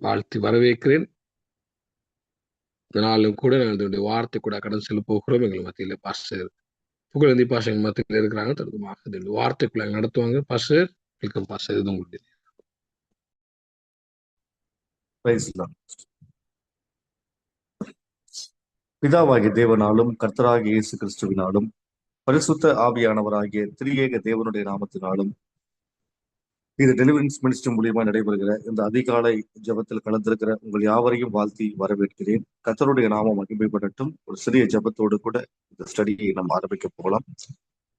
வாழ்த்தி வரவேற்கிறேன். இதனாலும் கூட நாங்கள் வார்த்தை கூட கடந்து செல்ல போகிறோம். எங்கள் மத்தியில் பாஸ்டர் புகழந்தி பாஸ்டர் எங்கள் மத்தியில் இருக்கிறாங்க. தொடர்ந்து வார்த்தைக்குள்ள நடத்துவாங்க. Pastor welcome pastor. இது உங்களுடைய பிதாவாகிய தேவனாலும் கர்த்தராகிய இயேசு கிறிஸ்துவினாலும் பரிசுத்த ஆவியானவராகிய திரியேக தேவனுடைய நாமத்தினாலும் இது டெலிவரன்ஸ் மினிஸ்ட்ரி மூலியமா நடைபெறுகிற இந்த அதிகாலை ஜெபத்தில் கலந்திருக்கிற உங்கள் யாவரையும் வாழ்த்தி வரவேற்கிறேன். கர்த்தருடைய நாமம் மகிமைப்படட்டும். ஒரு சிறிய ஜெபத்தோடு கூட இந்த ஸ்டடியை நம்ம ஆரம்பிக்க போகலாம்.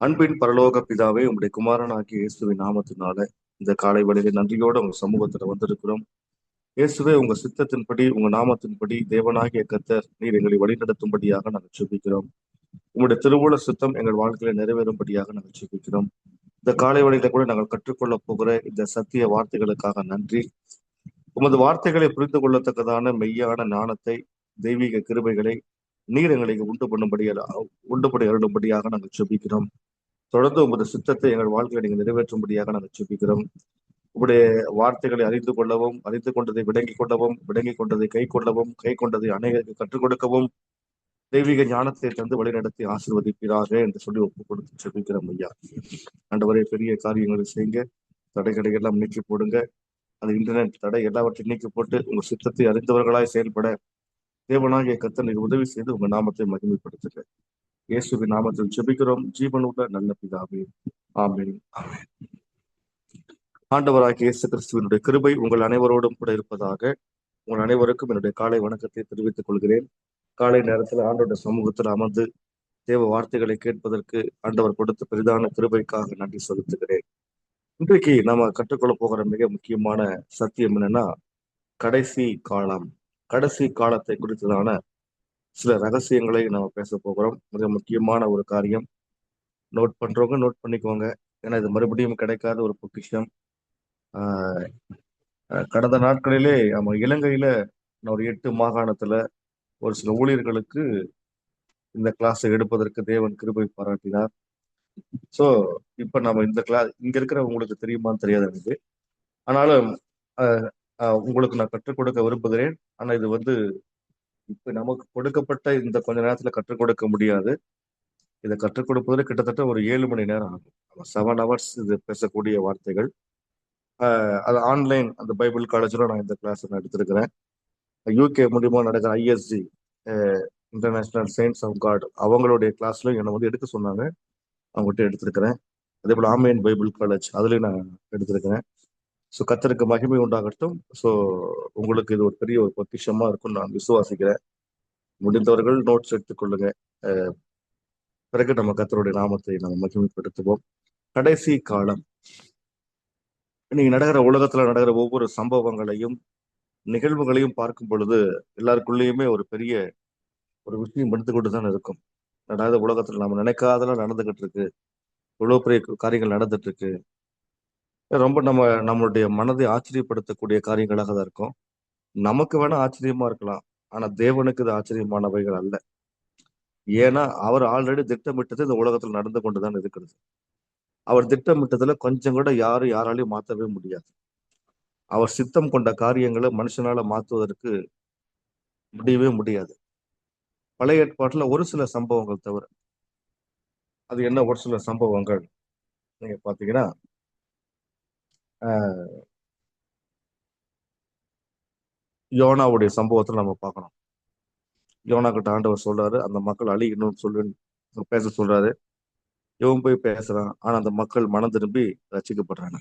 அன்பின் பரலோக பிதாவே, உங்களுடைய குமாரனாகிய இயேசுவின் நாமத்தினால இந்த காலை வேளையில நன்றியோட உங்க சமூகத்துல வந்திருக்கிறோம். இயேசுவே, உங்க சித்தத்தின்படி உங்க நாமத்தின்படி தேவனாகிய கர்த்தர் நீர் எங்களை வழிநடத்தும்படியாக நாங்கள் ஜெபிக்கிறோம். உங்களுடைய திருவுள சித்தம் எங்கள் வாழ்க்கையில நிறைவேறும்படியாக நாங்கள் ஜெபிக்கிறோம். இந்த காலை வழியில கூட நாங்கள் கற்றுக்கொள்ள போகிற இந்த சத்திய வார்த்தைகளுக்காக நன்றி. உமது வார்த்தைகளை புரிந்து கொள்ளத்தக்கதான மெய்யான ஞானத்தை, தெய்வீக கிருபைகளை நீர் எங்களுக்கு உண்டுபடி அருளும்படியாக நாங்கள் ஜெபிக்கிறோம். தொடர்ந்து உமது சித்தத்தை எங்கள் வாழ்க்கையை நீங்கள் நிறைவேற்றும்படியாக நாங்கள் ஜெபிக்கிறோம். உங்களுடைய வார்த்தைகளை அறிந்து கொள்ளவும், அறிந்து கொண்டதை விளங்கிக் கொள்ளவும், விளங்கிக் கொண்டதை கை கொள்ளவும், கை கொண்டதை அநேகருக்கு கற்றுக் கொடுக்கவும் தெய்வீக ஞானத்தை தந்து வழிநடத்தி ஆசீர்வதிப்பீராக என்று சொல்லி ஒப்பு கொடுத்து ஜெபிக்கிறோம். ஐயா, ஆண்டவரே, பெரிய காரியங்களை செய்யுங்க. தடைகளை எல்லாம் நீக்கி போடுங்க. அந்த இன்டர்நெட் தடை எல்லாவற்றையும் நீக்கி போட்டு உங்க சித்தத்தை அறிந்தவர்களாய் செயல்பட தேவனாகிய கர்த்தர் நீர் உதவி செய்து உங்க நாமத்தை மகிமைப்படுத்துங்க. இயேசுவின் நாமத்தில் ஜெபிக்கிறோம், ஜீவனுள்ள நல்ல பிதாவே, ஆமென். ஆமென். ஆண்டவராகிய இயேசு கிறிஸ்துவினுடைய கிருபை உங்கள் அனைவரோடும் கூட இருப்பதாக. உங்கள் அனைவருக்கும் என்னுடைய காலை வணக்கத்தை தெரிவித்துக் கொள்கிறேன். காலை நேரத்தில் ஆண்டோட சமூகத்தில் அமர்ந்து தேவ வார்த்தைகளை கேட்பதற்கு ஆண்டவர் கொடுத்த பெரிதான கிருபைக்காக நன்றி செலுத்துகிறேன். இன்றைக்கு நாம கற்றுக்கொள்ள போகிற மிக முக்கியமான சத்தியம் என்னன்னா, கடைசி காலம். கடைசி காலத்தை குறித்ததான சில ரகசியங்களை நாம பேச போகிறோம். மிக முக்கியமான ஒரு காரியம். நோட் பண்றவங்க நோட் பண்ணிக்கோங்க. ஏன்னா இது மறுபடியும் கிடைக்காத ஒரு பொக்கிஷம். கடந்த நாட்களிலே நம்ம இலங்கையில ஒரு 8 மாகாணத்துல ஒரு சில ஊழியர்களுக்கு இந்த கிளாஸை எடுப்பதற்கு தேவன் கிருபை பாராட்டினார். ஸோ இப்ப நம்ம இந்த கிளாஸ் இங்க இருக்கிற உங்களுக்கு தெரியுமான்னு தெரியாது எனக்கு. ஆனாலும் உங்களுக்கு நான் கற்றுக் கொடுக்க விரும்புகிறேன். ஆனா இது இப்ப நமக்கு கொடுக்கப்பட்ட இந்த கொஞ்ச நேரத்துல கற்றுக் கொடுக்க முடியாது. இதை கற்றுக் கொடுப்பதில் கிட்டத்தட்ட ஒரு 7 மணி நேரம் ஆகும். 7 hours இது பேசக்கூடிய வார்த்தைகள். அது ஆன்லைன் அந்த பைபிள் காலேஜில் நான் இந்த கிளாஸ் நான் எடுத்திருக்கிறேன். யூகே மூலியமா நடக்கிற ISG international chains of God அவங்களுடைய கிளாஸ்ல என்னை எடுக்க சொன்னாங்க. அவங்ககிட்ட எடுத்திருக்கிறேன். அதே போல் ஆன்லைன் பைபிள் காலேஜ் அதுலேயும் நான் எடுத்திருக்கிறேன். ஸோ கர்த்தருக்கு மகிமை உண்டாகட்டும். ஸோ உங்களுக்கு இது ஒரு பெரிய ஒரு பொக்கிஷமா இருக்கும்னு நான் விசுவாசிக்கிறேன். முடிந்தவர்கள் நோட்ஸ் எடுத்துக்கொள்ளுங்க. பிறகு நம்ம கர்த்தருடைய நாமத்தை நம்ம மகிமைப்படுத்துவோம். கடைசி காலம். இன்னைக்கு நடக்கிற உலகத்துல நடக்கிற ஒவ்வொரு சம்பவங்களையும் நிகழ்வுகளையும் பார்க்கும் பொழுது எல்லாருக்குள்ளேயுமே ஒரு பெரிய ஒரு விஷயம் எடுத்துக்கொண்டு தான் இருக்கும். அதாவது உலகத்துல நம்ம நினைக்காதெல்லாம் நடந்துகிட்டு இருக்கு, இவ்வளவு பெரிய காரியங்கள் நடந்துட்டு இருக்கு. ரொம்ப நம்மளுடைய மனதை ஆச்சரியப்படுத்தக்கூடிய காரியங்களாக தான் இருக்கும். நமக்கு வேணா ஆச்சரியமா இருக்கலாம், ஆனா தேவனுக்கு இது ஆச்சரியமானவைகள் அல்ல. ஏன்னா அவர் ஆல்ரெடி திட்டமிட்டது இந்த உலகத்துல நடந்து கொண்டுதான் இருக்கிறது. அவர் திட்டமிட்டதுல கொஞ்சம் கூட யாராலையும் மாற்றவே முடியாது. அவர் சித்தம் கொண்ட காரியங்களை மனுஷனால மாற்றுவதற்கு முடியவே முடியாது. பழைய ஏற்பாட்டுல ஒரு சில சம்பவங்கள் தவிர. அது என்ன ஒரு சில சம்பவங்கள் நீங்க பாத்தீங்கன்னா, யோனாவுடைய சம்பவத்துல நம்ம பார்க்கணும். யோனா கிட்ட ஆண்டவர் சொல்றாரு, அந்த மக்கள் அழிக்கணும்னு சொல்லி பேச சொல்றாரு. இவன் போய் பேசுறான். ஆனா அந்த மக்கள் மனம் திரும்பி ரசிக்கப்படுறாங்க.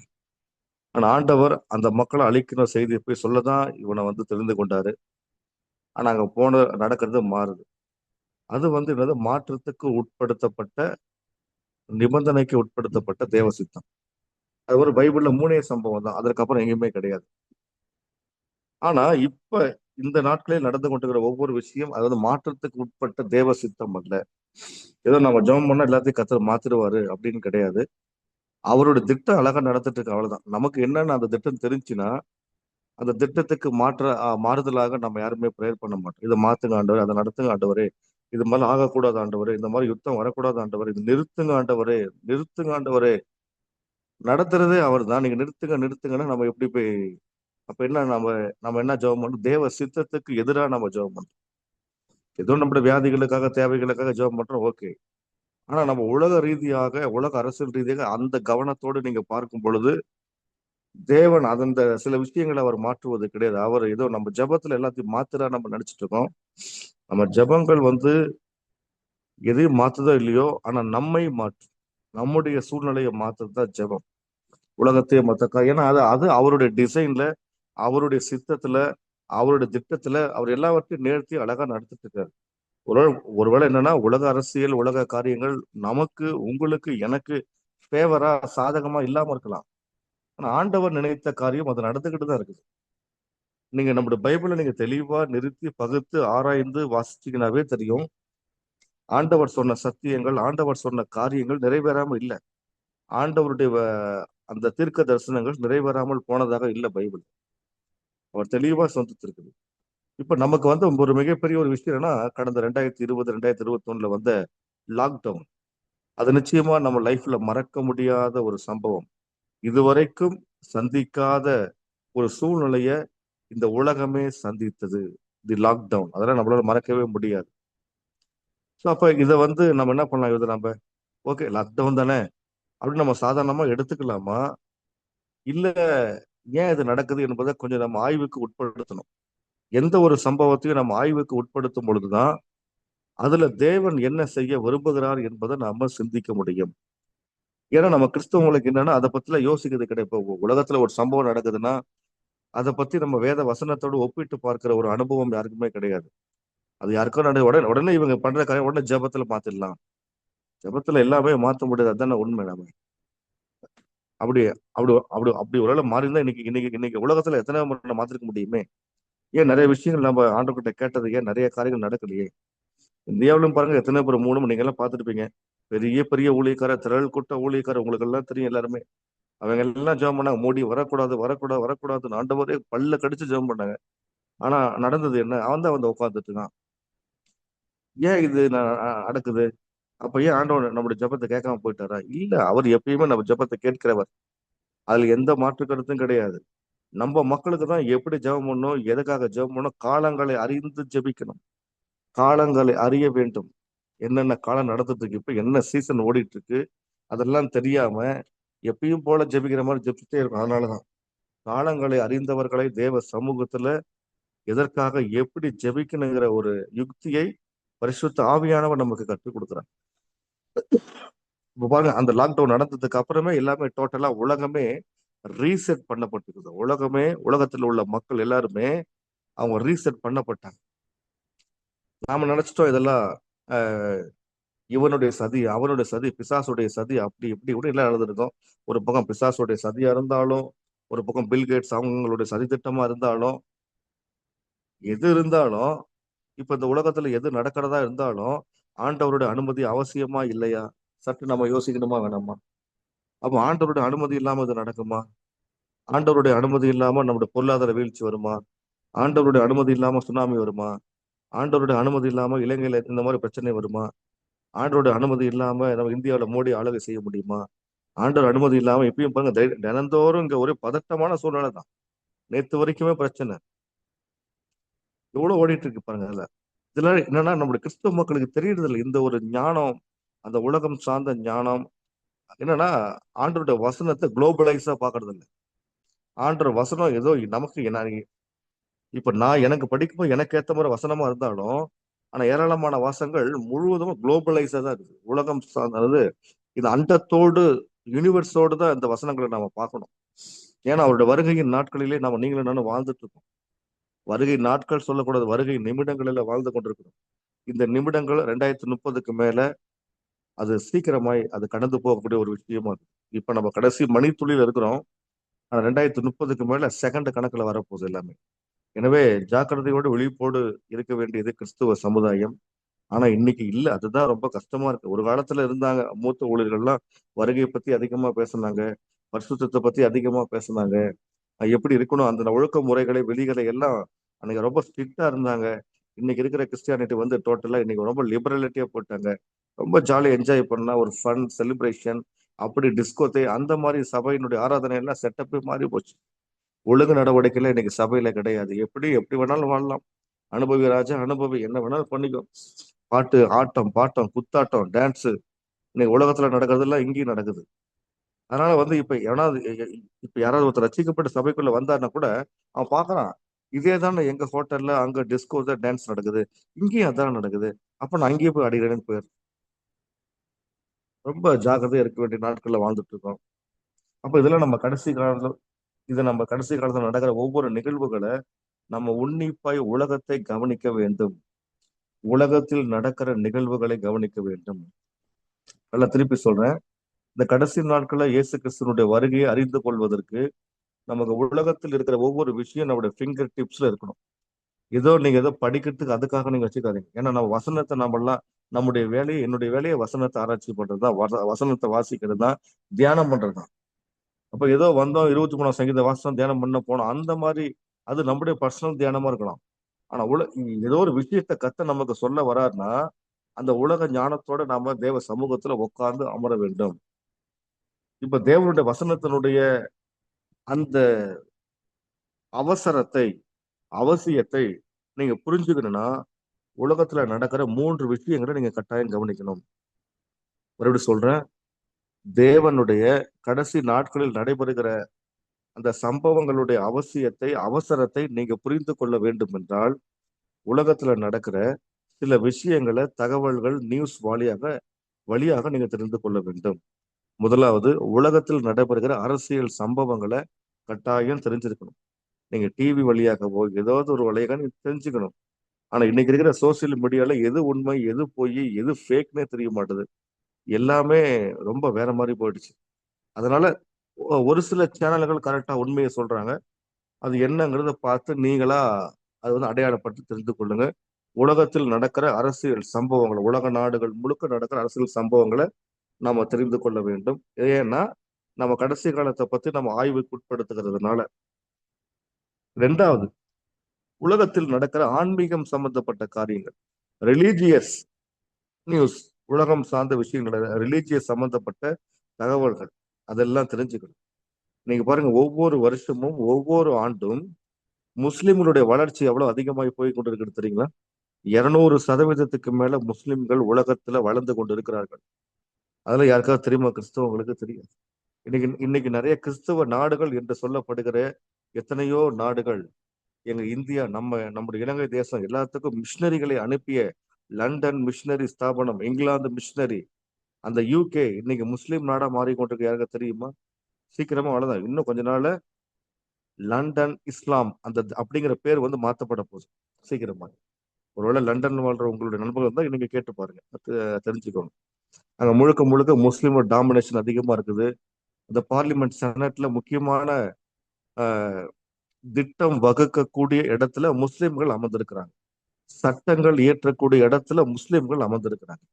ஆனா ஆண்டவர் அந்த மக்களை அழிக்கிற செய்தியை போய் சொல்லதான் இவனை தெரிந்து கொண்டாரு. ஆனா அங்க நடக்கிறது மாறுது. அது என்னது, மாற்றத்துக்கு உட்படுத்தப்பட்ட, நிபந்தனைக்கு உட்படுத்தப்பட்ட தேவ சித்தம். அது ஒரு பைபிள்ல 3 சம்பவம் தான், அதற்கப்புறம் எங்கேயுமே கிடையாது. ஆனா இப்ப இந்த நாட்களில் நடந்து கொண்டிருக்கிற ஒவ்வொரு விஷயம் அதாவது மாற்றத்துக்கு உட்பட்ட தேவ சித்தம் அல்ல. ஏதோ நம்ம ஜெபம் பண்ணா எல்லாத்தையும் கர்த்தர் மாத்திடுவாரு அப்படின்னு கிடையாது. அவரோட திட்டம் அழகா நடந்துட்டு இருக்கு, அவ்வளவுதான். நமக்கு என்னன்னு அந்த திட்டம் தெரிஞ்சுன்னா அந்த திட்டத்துக்கு மாறுதலாக நம்ம யாருமே ப்ரேயர் பண்ண மாட்டோம். இதை மாத்துங்க ஆண்டவரே, அதை நடத்துங்க ஆண்டவரே, இது மாதிரி ஆகக்கூடாது ஆண்டவரே, இந்த மாதிரி யுத்தம் வரக்கூடாது ஆண்டவரே, இது நிறுத்துங்க ஆண்டவரே, நிறுத்துங்க ஆண்டவரே. நடத்துறதே அவர் தான். நீங்க நிறுத்துங்க நிறுத்துங்கன்னா நம்ம எப்படி போய் அப்ப என்ன நம்ம நம்ம என்ன ஜெபம் பண்றோம்? தேவ சித்தத்துக்கு எதிராக நம்ம ஜெபம் பண்றோம். ஏதோ நம்முடைய வியாதிகளுக்காக தேவைகளுக்காக ஜெபம் பண்றோம், ஓகே. ஆனா நம்ம உலக ரீதியாக உலக அரசியல் ரீதியாக அந்த கவனத்தோடு நீங்க பார்க்கும் பொழுது தேவன் அந்த சில விஷயங்களை அவர் மாற்றுவது கிடையாது. அவர் ஏதோ நம்ம ஜெபத்துல எல்லாத்தையும் மாத்துறா நம்ம நினைச்சிட்டு இருக்கோம். நம்ம ஜெபங்கள் எதையும் மாத்துதோ இல்லையோ, ஆனா நம்மை மாற்றும், நம்முடைய சூழ்நிலையை மாத்துறது தான் ஜெபம். உலகத்தையே ஏன்னா அது அது அவருடைய டிசைன்ல, அவருடைய சித்தத்துல, அவருடைய திட்டத்துல அவர் எல்லாவற்றையும் நேர்த்தி அழகா நடத்திட்டு இருக்காரு. ஒருவேளை ஒருவேளை என்னன்னா உலக அரசியல், உலக காரியங்கள் நமக்கு, உங்களுக்கு, எனக்கு ஃபேவரா சாதகமா இல்லாம இருக்கலாம். ஆனா ஆண்டவர் நினைத்த காரியம் அது நடந்துகிட்டு தான் இருக்குது. நீங்க நம்முடைய பைபிளை நீங்க தெளிவா நிறுத்தி பகுத்து ஆராய்ந்து வாசிச்சீங்கன்னாவே தெரியும். ஆண்டவர் சொன்ன சத்தியங்கள், ஆண்டவர் சொன்ன காரியங்கள் நிறைவேறாம இல்லை. ஆண்டவருடைய அந்த தீர்க்க தரிசனங்கள் நிறைவேறாமல் போனதாக இல்லை பைபிள். அவர் தெளிவா சொந்தத்திருக்குது. இப்ப நமக்கு ஒரு மிகப்பெரிய ஒரு விஷயம் என்னன்னா, கடந்த 2020, 2021 வந்த லாக்டவுன். அது நிச்சயமா நம்ம லைஃப்ல மறக்க முடியாத ஒரு சம்பவம். இதுவரைக்கும் சந்திக்காத ஒரு சூழ்நிலைய இந்த உலகமே சந்தித்தது. தி லாக்டவுன். அதெல்லாம் நம்மளால மறக்கவே முடியாது. ஸோ அப்ப இதை நம்ம என்ன பண்ணலாம்? இது நம்ம ஓகே லாக்டவுன் தானே அப்படின்னு நம்ம சாதாரணமா எடுத்துக்கலாமா? இல்ல ஏன் இது நடக்குது என்பதை கொஞ்சம் நம்ம ஆய்வுக்கு உட்படுத்தணும். எந்த ஒரு சம்பவத்தையும் நம்ம ஆய்வுக்கு உட்படுத்தும் பொழுதுதான் அதுல தேவன் என்ன செய்ய விரும்புகிறார் என்பதை நாம சிந்திக்க முடியும். ஏன்னா நம்ம கிறிஸ்தவங்களுக்கு என்னன்னா அதை பத்திலாம் யோசிக்கிறது கிடையாது. இப்போ உலகத்துல ஒரு சம்பவம் நடக்குதுன்னா அதை பத்தி நம்ம வேத வசனத்தோடு ஒப்பிட்டு பார்க்கிற ஒரு அனுபவம் யாருக்குமே கிடையாது. அது யாருக்கும் உடனே உடனே இவங்க பண்ற காரியம் உடனே ஜெபத்துல மாத்திடலாம். ஜெபத்துல எல்லாமே மாற்ற முடியாது. அதுதானே உண்மை. நம்ம அப்படி அப்படி அப்படி அப்படி ஒருவேளை மாறி இருந்தா இன்னைக்கு இன்னைக்கு இன்னைக்கு உலகத்துல எத்தனை முறை மாத்திருக்க முடியுமே? ஏன் நிறைய விஷயங்கள் நம்ம ஆண்டவர்கிட்ட கேட்டது ஏன் நிறைய காரியங்கள் நடக்கலையே? இந்தியாவிலும் பாருங்க எத்தனை பேர் மூணும் நீங்க எல்லாம் பார்த்துருப்பீங்க. பெரிய பெரிய ஊழியக்கார, திரள் கூட்ட ஊழியக்கார, உங்களுக்கு எல்லாம் தெரியும் எல்லாருமே. அவங்க எல்லாம் ஜெபம் பண்ணாங்க, மோடி வரக்கூடாது வரக்கூடாது வரக்கூடாதுன்னு ஆண்டவரே பல்ல கடிச்சு ஜெபம் பண்ணாங்க. ஆனா நடந்தது என்ன? அவன் தான் உட்கார்ந்துட்டு இருக்கான். ஏன் இது நடக்குது? அப்ப ஏன் ஆண்டவர் நம்முடைய ஜெபத்தை கேட்காம போயிட்டாரா? இல்ல, அவர் எப்பயுமே நம்ம ஜெபத்தை கேட்கிறவர். அதுல எந்த மாற்று கருத்தும் கிடையாது. நம்ம மக்களுக்கு தான் எப்படி ஜெபம் பண்ணணும், எதுக்காக ஜெபம் பண்ணணும், காலங்களை அறிந்து ஜெபிக்கணும். காலங்களை அறிய வேண்டும். என்னென்ன காலம் நடந்துட்டு இருக்கு, இப்ப என்ன சீசன் ஓடிட்டு இருக்கு, அதெல்லாம் தெரியாம எப்பயும் போல ஜெபிக்கிற மாதிரி ஜெபிச்சுட்டே இருக்கும். அதனாலதான் காலங்களை அறிந்தவர்களை தேவ சமூகத்துல எதற்காக எப்படி ஜெபிக்கணுங்கிற ஒரு யுக்தியை பரிசுத்த ஆவியானவர் நமக்கு கற்றுக் கொடுக்குறாங்க. இப்ப பாருங்க, அந்த லாக்டவுன் நடந்ததுக்கு அப்புறமே எல்லாமே டோட்டலா உலகமே ரீசெட் பண்ணப்பட்டிருக்குது. உலகத்தில் உள்ள மக்கள் எல்லாருமே அவங்க ரீசெட் பண்ணப்பட்டாங்க. நாம நினைச்சிட்டோம் இதெல்லாம் இவனுடைய சதி, அவனுடைய சதி, பிசாசுடைய சதி, அப்படி இப்படி இப்படி எல்லாம் எழுதிருக்கோம். ஒரு பக்கம் பிசாசுடைய சதியா இருந்தாலும், ஒரு பக்கம் பில்கேட்ஸ் அவங்களுடைய சதி திட்டமா இருந்தாலும், எது இருந்தாலும், இப்ப இந்த உலகத்துல எது நடக்கிறதா இருந்தாலும் ஆண்டவருடைய அனுமதி அவசியமா இல்லையா? சற்று நம்ம யோசிக்கணுமா வேணாமா? அப்ப ஆண்டவருடைய அனுமதி இல்லாம இது நடக்குமா? ஆண்டவருடைய அனுமதி இல்லாம நம்முடைய பொருளாதார வீழ்ச்சி வருமா? ஆண்டவருடைய அனுமதி இல்லாம சுனாமி வருமா? ஆண்டவருடைய அனுமதி இல்லாம இலங்கையில இந்த மாதிரி பிரச்சனை வருமா? ஆண்டவருடைய அனுமதி இல்லாம நம்ம இந்தியாவில மோடி ஆளுகை செய்ய முடியுமா? ஆண்டவர் அனுமதி இல்லாம இப்பயும் பாருங்க, தினந்தோறும் இங்க ஒரு பதட்டமான சூழ்நிலை தான். நேத்து வரைக்குமே பிரச்சனை. எவ்வளவு ஓடிட்டு இருக்கு பாருங்க. அதுல இதெல்லாம் என்னன்னா நம்முடைய கிறிஸ்தவ மக்களுக்கு தெரியறது இல்லை. இந்த ஒரு ஞானம், அந்த உலகம் சார்ந்த ஞானம் என்னன்னா, ஆண்டவருடைய வசனத்தை குளோபலைஸா பாக்குறது இல்லை. ஆண்டவர் வசனம் ஏதோ நமக்கு என்ன, இப்ப நான் எனக்கு படிக்கும்போது எனக்கு ஏத்த மாதிரி வசனமா இருந்தாலும், ஆனா ஏராளமான வாசங்கள் முழுவதும் குளோபலைஸா தான் இருக்குது. உலகம் சார்ந்தது. இது அண்டத்தோடு, யூனிவர்ஸோடு தான் இந்த வசனங்களை நாம பார்க்கணும். ஏன்னா அவருடைய வருகையின் நாட்களிலே நாம நீங்களும் நானும் வாழ்ந்துட்டு இருக்கோம். வருகை நாட்கள் சொல்லக்கூடாது, வருகை நிமிடங்களில் வாழ்ந்து கொண்டிருக்கிறோம். இந்த நிமிடங்கள் 2030க்கு மேல அது சீக்கிரமாய் அது கடந்து போகக்கூடிய ஒரு விஷயமா இருக்கு. இப்ப நம்ம கடைசி மணித்துளியில இருக்கிறோம். ஆனா 2030க்கு மேல செகண்ட் கணக்குல வரப்போகுது எல்லாமே. எனவே ஜாக்கிரதையோடு விழிப்போடு இருக்க வேண்டியது கிறிஸ்துவ சமுதாயம். ஆனா இன்னைக்கு இல்ல. அதுதான் ரொம்ப கஷ்டமா இருக்கு. ஒரு காலத்துல இருந்தாங்க மூத்த ஊழியர்கள்லாம், வருகையை பத்தி அதிகமா பேசினாங்க, பரிசுத்தத்தை பத்தி அதிகமா பேசினாங்க, எப்படி இருக்கணும் அந்த ஒழுக்க முறைகளை விதிகளை எல்லாம் அன்னைக்கு ரொம்ப ஸ்ட்ரிக்டா இருந்தாங்க. இன்னைக்கு இருக்கிற கிறிஸ்டியானிட்டி டோட்டலா இன்னைக்கு ரொம்ப லிபரலிட்டியா போட்டாங்க. ரொம்ப ஜாலியா என்ஜாய் பண்ணா ஒரு ஃபன் செலிப்ரேஷன், அப்படி டிஸ்கோத்தே அந்த மாதிரி சபையினுடைய ஆராதனை எல்லாம் செட்டப்பே மாறி போச்சு. ஒழுங்கு நடவடிக்கையில இன்னைக்கு சபையில கிடையாது. எப்படி எப்படி வேணாலும் வாழலாம். அனுபவி ராஜா, அனுபவி, என்ன வேணாலும் பண்ணிக்கோ. பாட்டு, ஆட்டம், பாட்டம், குத்தாட்டம், டான்ஸ், இன்னைக்கு உலகத்துல நடக்கிறதெல்லாம் இங்கேயும் நடக்குது. அதனால வந்து இப்ப யாராவது ஒருத்தர் ரசிக்கப்பட்ட சபைக்குள்ள வந்தாருன்னா கூட அவன் பாக்குறான், இதே தானே எங்க ஹோட்டல்ல அங்க டிஸ்கோ தான் டான்ஸ் நடக்குது, இங்கேயும் அதான் நடக்குது, அப்ப நான் அங்கேயே போய் அடிக்கிறேன்னு போயிரு. ரொம்ப ஜாக்கிரதையா இருக்க வேண்டிய நாட்கள்ல வாழ்ந்துட்டு இருக்கோம். அப்ப இதெல்லாம் நம்ம கடைசி காலத்துல நடக்கிற ஒவ்வொரு நிகழ்வுகளை நம்ம உன்னிப்பாய் உலகத்தை கவனிக்க வேண்டும். உலகத்தில் நடக்கிற நிகழ்வுகளை கவனிக்க வேண்டும். நல்லா திருப்பி சொல்றேன். இந்த கடைசி நாட்கள்ல இயேசு கிறிஸ்துவனுடைய வருகையை அறிந்து கொள்வதற்கு நமக்கு உலகத்தில் இருக்கிற ஒவ்வொரு விஷயம் நம்முடைய ஃபிங்கர் டிப்ஸ்ல இருக்கணும். நீங்க ஏதோ படிக்கிறதுக்கு அதுக்காக நீங்க வச்சுக்காதீங்க. ஏன்னா நம்ம வசனத்தை நம்முடைய வேலையை, என்னுடைய வேலையை வசனத்தை ஆராய்ச்சி பண்றதுதான், வசனத்தை வாசிக்கிறது தான், தியானம் பண்றதுதான். அப்ப ஏதோ வந்தோம் 23ஆம் சங்கீத வாசனம் தியானம் பண்ண போனோம், அந்த மாதிரி அது நம்முடைய பர்சனல் தியானமா இருக்கலாம். ஆனா ஏதோ ஒரு விஷயத்த நமக்கு சொல்ல வராருன்னா அந்த உலக ஞானத்தோட நாம தேவ சமூகத்துல உட்கார்ந்து அமர வேண்டும். இப்ப தேவனுடைய வசனத்தினுடைய அந்த அவசரத்தை, அவசியத்தை நீங்க புரிஞ்சுக்கணும்னா உலகத்துல நடக்கிற 3 விஷயங்களை நீங்க கட்டாயம் கவனிக்கணும். மறுபடியும் சொல்றேன். தேவனுடைய கடைசி நாட்களில் நடைபெறுகிற அந்த சம்பவங்களுடைய அவசியத்தை, அவசரத்தை நீங்க புரிந்து கொள்ள வேண்டும் என்றால் உலகத்துல நடக்கிற சில விஷயங்களை, தகவல்கள், நியூஸ் வழியாக நீங்க தெரிந்து கொள்ள வேண்டும். முதலாவது, உலகத்தில் நடைபெறுகிற அரசியல் சம்பவங்களை கட்டாயம் தெரிஞ்சிருக்கணும். நீங்க டிவி வழியாகவோ ஏதாவது ஒரு வழியாக நீங்க தெரிஞ்சுக்கணும். ஆனா இன்னைக்கு இருக்கிற சோசியல் மீடியால எது உண்மை, எது பொய், எது ஃபேக்னே தெரிய மாட்டுது. எல்லாமே ரொம்ப வேற மாதிரி போயிடுச்சு. அதனால ஒரு சில சேனல்கள் கரெக்டா உண்மையை சொல்றாங்க. அது என்னங்கிறத பார்த்து நீங்களா அது வந்து அடையாளப்படுத்தி தெரிந்து கொள்ளுங்க. உலகத்தில் நடக்கிற அரசியல் சம்பவங்களை, உலக நாடுகள் முழுக்க நடக்கிற அரசியல் சம்பவங்களை நாம தெரிந்து கொள்ள வேண்டும். ஏன்னா நம்ம கடைசி காலத்தை பத்தி நம்ம ஆய்வுக்கு உட்படுத்துகிறதுனால. ரெண்டாவது, உலகத்தில் நடக்கிற ஆன்மீகம் சம்பந்தப்பட்ட காரியங்கள், ரிலீஜியஸ் நியூஸ், உலகம் சார்ந்த விஷயங்கள், ரிலீஜியஸ் சம்பந்தப்பட்ட தகவல்கள், அதெல்லாம் தெரிஞ்சுக்கணும். நீங்க பாருங்க, ஒவ்வொரு வருஷமும் ஒவ்வொரு ஆண்டும் முஸ்லிம்களுடைய வளர்ச்சி எவ்வளவு அதிகமாகி போய் கொண்டிருக்கிறது தெரியுங்களா? 200% மேல முஸ்லிம்கள் உலகத்துல வளர்ந்து கொண்டு இருக்கிறார்கள். அதெல்லாம் யாருக்காவது தெரியுமா? கிறிஸ்தவங்களுக்கு தெரியும். இன்னைக்கு இன்னைக்கு நிறைய கிறிஸ்தவ நாடுகள் என்று சொல்லப்படுகிற எத்தனையோ நாடுகள், எங்க இந்தியா, நம்முடைய இலங்கை தேசம் எல்லாத்துக்கும் மிஷினரிகளை அனுப்பிய லண்டன் மிஷினரி ஸ்தாபனம், இங்கிலாந்து மிஷினரி, அந்த யூகே இன்னைக்கு முஸ்லீம் நாடா மாறிக்கொண்டிருக்கு. யாருக்கு தெரியுமா? சீக்கிரமா வளர்தான். இன்னும் கொஞ்ச நாள்ல லண்டன் இஸ்லாம் அந்த அப்படிங்கிற பேர் வந்து மாத்தப்பட போகுது சீக்கிரமா. ஒருவேளை லண்டன் வாழ்ற உங்களுடைய நண்பர்கள் தான் நீங்க கேட்டு பாருங்க, தெரிஞ்சுக்கோங்க. அங்க முழுக்க முழுக்க முஸ்லீமோட டாமினேஷன் அதிகமா இருக்குது. அந்த பார்லிமெண்ட் செனட்ல முக்கியமான திட்டம் வகுக்கக்கூடிய இடத்துல முஸ்லிம்கள் அமர்ந்திருக்கிறாங்க. சட்டங்கள் இயற்றக்கூடிய இடத்துல முஸ்லிம்கள் அமர்ந்திருக்கிறாங்க.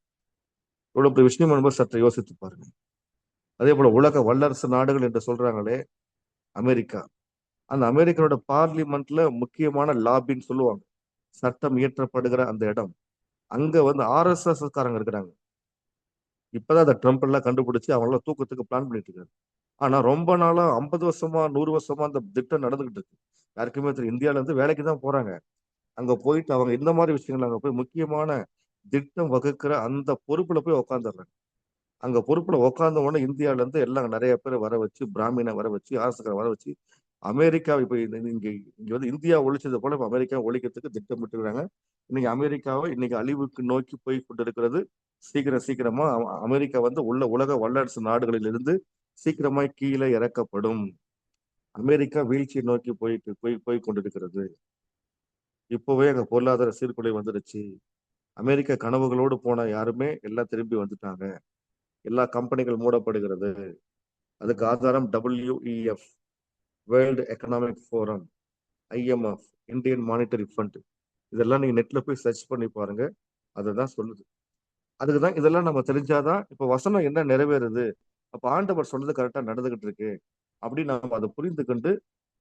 இவ்வளவு பெரிய விஷயம் என்பது சற்று யோசித்து பாருங்க. அதே போல உலக வல்லரசு நாடுகள் என்று சொல்றாங்களே, அமெரிக்கா, அந்த அமெரிக்கனோட பார்லிமெண்ட்ல முக்கியமான லாபின்னு சொல்லுவாங்க, சட்டம் இயற்றப்படுகிற அந்த இடம், அங்க வந்து RSS காரங்க இருக்கிறாங்க. இப்பதான் அந்த ட்ரம்ப் எல்லாம் கண்டுபிடிச்சு அவங்களாம் தூக்கத்துக்கு பிளான் பண்ணிட்டு இருக்காரு. ஆனா ரொம்ப நாளா 50 வருஷமா 100 வருஷமா அந்த திட்டம் நடந்துகிட்டு இருக்கு. யாருக்குமே தெரியும். இந்தியால இருந்து வேலைக்கு தான் போறாங்க. அங்க போயிட்டு அவங்க இந்த மாதிரி விஷயங்கள் அங்க போய் முக்கியமான திட்டம் வகுக்கிற அந்த பொறுப்புல போய் உட்காந்துடுறாங்க. அங்க பொறுப்புல உட்கார்ந்த உடனே இந்தியால இருந்து எல்லாம் நிறைய பேர் வர வச்சு, பிராமினை வர வச்சு, ஆர்எஸ்எஸ் வர வச்சு, அமெரிக்கா இப்ப இங்க இங்க வந்து இந்தியா ஒழிச்சது போல இப்ப அமெரிக்கா ஒழிக்கிறதுக்கு திட்டமிட்டுறாங்க. இன்னைக்கு அமெரிக்காவை இன்னைக்கு அழிவுக்கு நோக்கி போய் கொண்டிருக்கிறது. சீக்கிரமா அமெரிக்கா வந்து உலக வல்லரசு நாடுகளில் இருந்து சீக்கிரமாய் கீழே இறக்கப்படும். அமெரிக்கா வீழ்ச்சியை நோக்கி போய் கொண்டிருக்கிறது. இப்பவே அங்க பொருளாதார சீர்குலை வந்துருச்சு. அமெரிக்க கனவுகளோடு போன யாருமே எல்லாம் திரும்பி வந்துட்டாங்க. எல்லா கம்பெனிகள் மூடப்படுகிறது. அதுக்கு ஆதாரம் WEF, world economic forum, IMF, Indian monetary fund. இதெல்லாம் நீங்க நெட்ல போய் சர்ச் பண்ணி பாருங்க. அதுதான் சொல்லுது. அதுக்குதான் இதெல்லாம் நம்ம தெரிஞ்சாதான் இப்ப வசனம் என்ன நிறைவேறுது, அப்ப ஆண்டவர் சொன்னது கரெக்டா நடந்துகிட்டு இருக்கு அப்படின்னு நம்ம அதை புரிந்து கொண்டு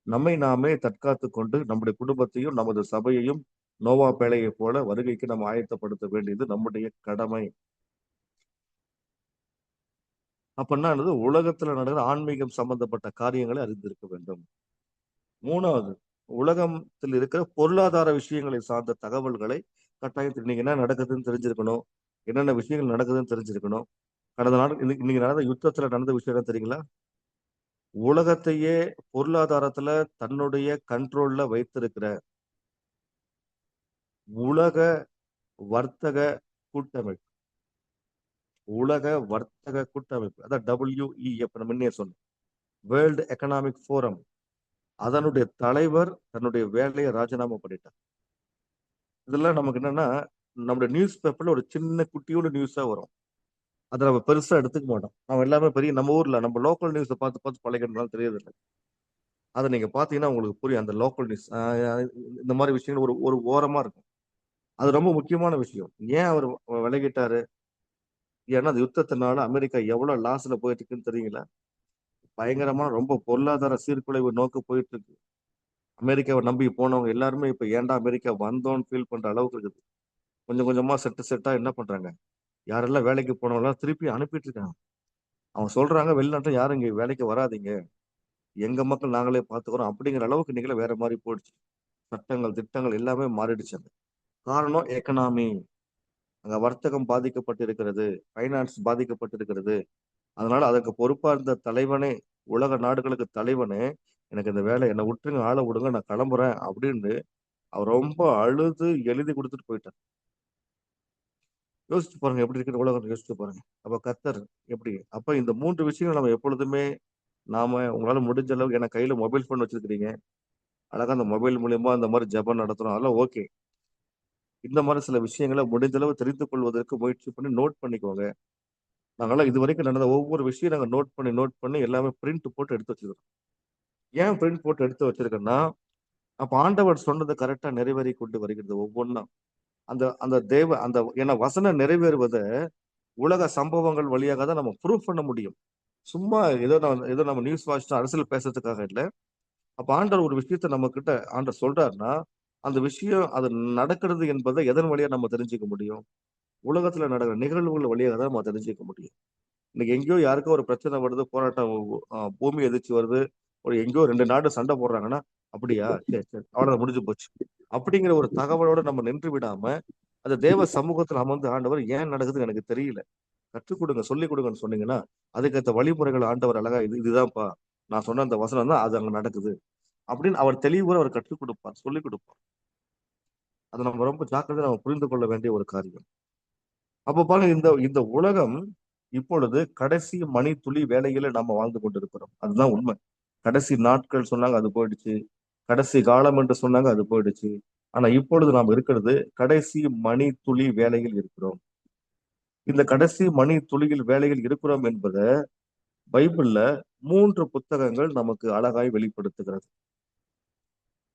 நம்மை நாமே தற்காத்து கொண்டு நம்முடைய குடும்பத்தையும் நமது சபையையும் நோவா பேழையை போல வருகைக்கு நம்ம ஆயத்தப்படுத்த வேண்டியது நம்முடைய கடமை. அப்ப என்ன ஆனது? உலகத்துல நடக்கிற ஆன்மீகம் சம்பந்தப்பட்ட காரியங்களை அறிந்திருக்க வேண்டும். மூணாவது, உலகத்தில் இருக்கிற பொருளாதார விஷயங்களை சார்ந்த தகவல்களை கட்டாயத்தில் நீங்க என்ன நடக்குதுன்னு தெரிஞ்சிருக்கணும், என்னென்ன விஷயங்கள் நடக்குதுன்னு தெரிஞ்சிருக்கணும். கடந்த நாள் இன்னைக்கு நடந்த யுத்தத்துல நடந்த விஷயம் என்ன தெரியுங்களா? உலகத்தையே பொருளாதாரத்துல தன்னுடைய கண்ட்ரோல்ல வைத்திருக்கிற உலக வர்த்தக கூட்டமைப்பு, உலக வர்த்தக கூட்டமைப்பு, அதான் WEF, நம்ம முன்னே சொன்னோம், வேர்ல்டு எக்கனாமிக் ஃபோரம், அதனுடைய தலைவர் தன்னுடைய வேலையை ராஜினாமா பண்ணிட்டார். இதெல்லாம் நமக்கு என்னன்னா, நம்மளுடைய நியூஸ் பேப்பர்ல ஒரு சின்ன குட்டியோட நியூஸா வரும். அதை நம்ம பெருசா எடுத்துக்க மாட்டோம். நம்ம எல்லாமே பெரிய நம்ம ஊர்ல நம்ம லோக்கல் நியூஸை பார்த்து பார்த்து பழகிறதுனால தெரியறதில்லை. அதை நீங்க பாத்தீங்கன்னா உங்களுக்கு புரியும். அந்த லோக்கல் நியூஸ் இந்த மாதிரி விஷயங்கள் ஒரு ஒரு ஓரமா இருக்கும். அது ரொம்ப முக்கியமான விஷயம். ஏன் அவர் விலகிட்டாரு? ஏன்னா அந்த யுத்தத்தினால அமெரிக்கா எவ்வளவு லாஸ்ல போயிட்டு இருக்குன்னு தெரியுங்களா? பயங்கரமா ரொம்ப பொருளாதார சீர்குலைவு நோக்கி போயிட்டு இருக்கு. அமெரிக்காவை நம்பி போனவங்க எல்லாருமே இப்ப ஏன்டா அமெரிக்கா வந்தோம்னு ஃபீல் பண்ற அளவுக்கு இருக்குது. கொஞ்சம் கொஞ்சமா செட்டா என்ன பண்றாங்க, யாரெல்லாம் வேலைக்கு போனவங்க எல்லாம் திருப்பி அனுப்பிட்டு இருக்காங்க. அவங்க சொல்றாங்க, வெளிநாட்டுல யாரும் இங்க வேலைக்கு வராதீங்க, எங்க மக்கள் நாங்களே பாத்துக்கிறோம் அப்படிங்கிற அளவுக்கு இன்னைக்கு வேற மாதிரி போயிடுச்சு. சட்டங்கள் திட்டங்கள் எல்லாமே மாறிடுச்சு. அங்க காரணம் எக்கனாமி. அங்க வர்த்தகம் பாதிக்கப்பட்டிருக்கிறது, ஃபைனான்ஸ் பாதிக்கப்பட்டிருக்கிறது. அதனால அதுக்கு பொறுப்பா இருந்த தலைவனே, உலக நாடுகளுக்கு தலைவனே, எனக்கு இந்த வேலை என்னை விட்டுருங்க, ஆளை விடுங்க, நான் கிளம்புறேன் அப்படின்னு அவர் ரொம்ப அழுது எழுதி கொடுத்துட்டு போயிட்டார். யோசிச்சு பாருங்க எப்படி இருக்கிற உலகம், யோசிச்சு பாருங்க. அப்ப கர்த்தர் எப்படி? அப்ப இந்த மூன்று விஷயங்கள் நம்ம எப்பொழுதுமே உங்களால முடிஞ்ச அளவுக்கு, ஏன்னா கையில மொபைல் போன் வச்சிருக்கிறீங்க, அழகா அந்த மொபைல் மூலியமா அந்த மாதிரி ஜெபம் நடத்துறோம், அதெல்லாம் ஓகே. இந்த மாதிரி சில விஷயங்களை முடிந்த அளவு தெரிந்து கொள்வதற்கு முயற்சி பண்ணி நோட் பண்ணிக்கோங்க. நாங்கெல்லாம் இது வரைக்கும் நடந்த ஒவ்வொரு விஷயம் நாங்க நோட் பண்ணி எல்லாமே பிரிண்ட் போட்டு எடுத்து வச்சிருக்கோம். ஏன் பிரிண்ட் போட்டு எடுத்து வச்சிருக்கேன்னா, அப்ப ஆண்டவர் சொன்னது கரெக்டா நிறைவேறி கொண்டு வருகிறது ஒவ்வொன்னா. அந்த அந்த அந்த ஏன்னா வசனம் நிறைவேறுவதை உலக சம்பவங்கள் வழியாக தான் நம்ம ப்ரூவ் பண்ண முடியும். சும்மா ஏதோ நம்ம நியூஸ் வாசிச்சு அரசியல் பேசுறதுக்காக இல்லை. அப்ப ஆண்டவர் ஒரு விஷயத்த நம்ம கிட்ட ஆண்டவர் சொல்றாருன்னா, அந்த விஷயம் அது நடக்கிறது என்பதை எதன் வழியா நம்ம தெரிஞ்சுக்க முடியும்? உலகத்துல நடக்கிற நிகழ்வுகள் வழியாக தான் நம்ம தெரிஞ்சுக்க முடியும். இன்னைக்கு எங்கேயோ யாருக்கோ ஒரு பிரச்சனை வருது, போராட்டம், பூமி எதிர்ச்சி வருது, ஒரு எங்கேயோ ரெண்டு நாடு சண்டை போடுறாங்கன்னா, அப்படியா, சரி சரி அவ்வளவு முடிஞ்சு போச்சு அப்படிங்கிற ஒரு தகவலோட நம்ம நின்று விடாம, அந்த தேவ சமூகத்துல அமர்ந்து, ஆண்டவர் ஏன் நடக்குதுன்னு எனக்கு தெரியல, கற்றுக் கொடுங்க, சொல்லிக் கொடுங்கன்னு சொன்னீங்கன்னா, அதுக்கேற்ற வழிமுறைகள் ஆண்டவர் அழகா இதுதான்ப்பா, நான் சொன்ன அந்த வசனம் தான் அது அங்க நடக்குது அப்படின்னு அவர் தெளிவுற அவர் கற்றுக் கொடுப்பார், சொல்லிக் கொடுப்பார். அதை நம்ம ரொம்ப ஜாக்கிரதை நம்ம புரிந்து கொள்ள வேண்டிய ஒரு காரியம். அப்ப பாருங்க, இந்த இந்த உலகம் இப்பொழுது கடைசி மணி துளி வேலையில நம்ம வாழ்ந்து கொண்டிருக்கிறோம். அதுதான் உண்மை. கடைசி நாட்கள் சொன்னாங்க, அது போயிடுச்சு. கடைசி காலம் என்று சொன்னாங்க, அது போயிடுச்சு. ஆனா இப்பொழுது நாம் இருக்கிறது கடைசி மணி துளி வேலையில் இருக்கிறோம். இந்த கடைசி மணி துளியில் வேலையில் இருக்கிறோம் என்பதை பைபிள்ல 3 புத்தகங்கள் நமக்கு அழகாய் வெளிப்படுத்துகிறது.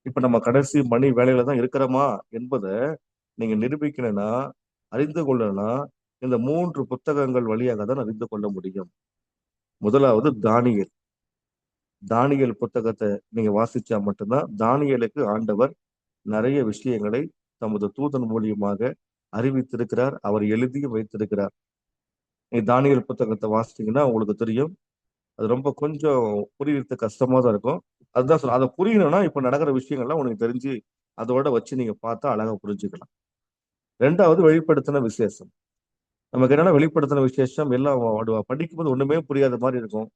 இப்ப நம்ம கடைசி மணி வேலையில தான் இருக்கிறோமா என்பதை நீங்க நிரூபிக்கணும்னா, அறிந்து கொள்ளணும்னா, இந்த 3 புத்தகங்கள் வழியாக தான் அறிந்து கொள்ள முடியும். முதலாவது தானியேல். தானியேல் புத்தகத்தை நீங்க வாசிச்சா மட்டும்தான், தானியேலுக்கு ஆண்டவர் நிறைய விஷயங்களை தமது தூதன் மூலியமாக அறிவித்திருக்கிறார், அவர் எழுதியும் வைத்திருக்கிறார். நீ தானியேல் புத்தகத்தை வாசிச்சீங்கன்னா உங்களுக்கு தெரியும். அது ரொம்ப கொஞ்சம் புரியறது கஷ்டமா தான் இருக்கும். அதுதான் சொல்ல, அதை புரியணும்னா இப்ப நடக்கிற விஷயங்கள்லாம் உனக்கு தெரிஞ்சு அதோட வச்சு நீங்க பார்த்தா அழகா புரிஞ்சுக்கலாம். 2வது வெளிப்படுத்தின விசேஷம். நமக்கு என்னன்னா, வெளிப்படுத்தின விசேஷம் எல்லாம் படிக்கும்போது ஒண்ணுமே புரியாத மாதிரி இருக்கும்.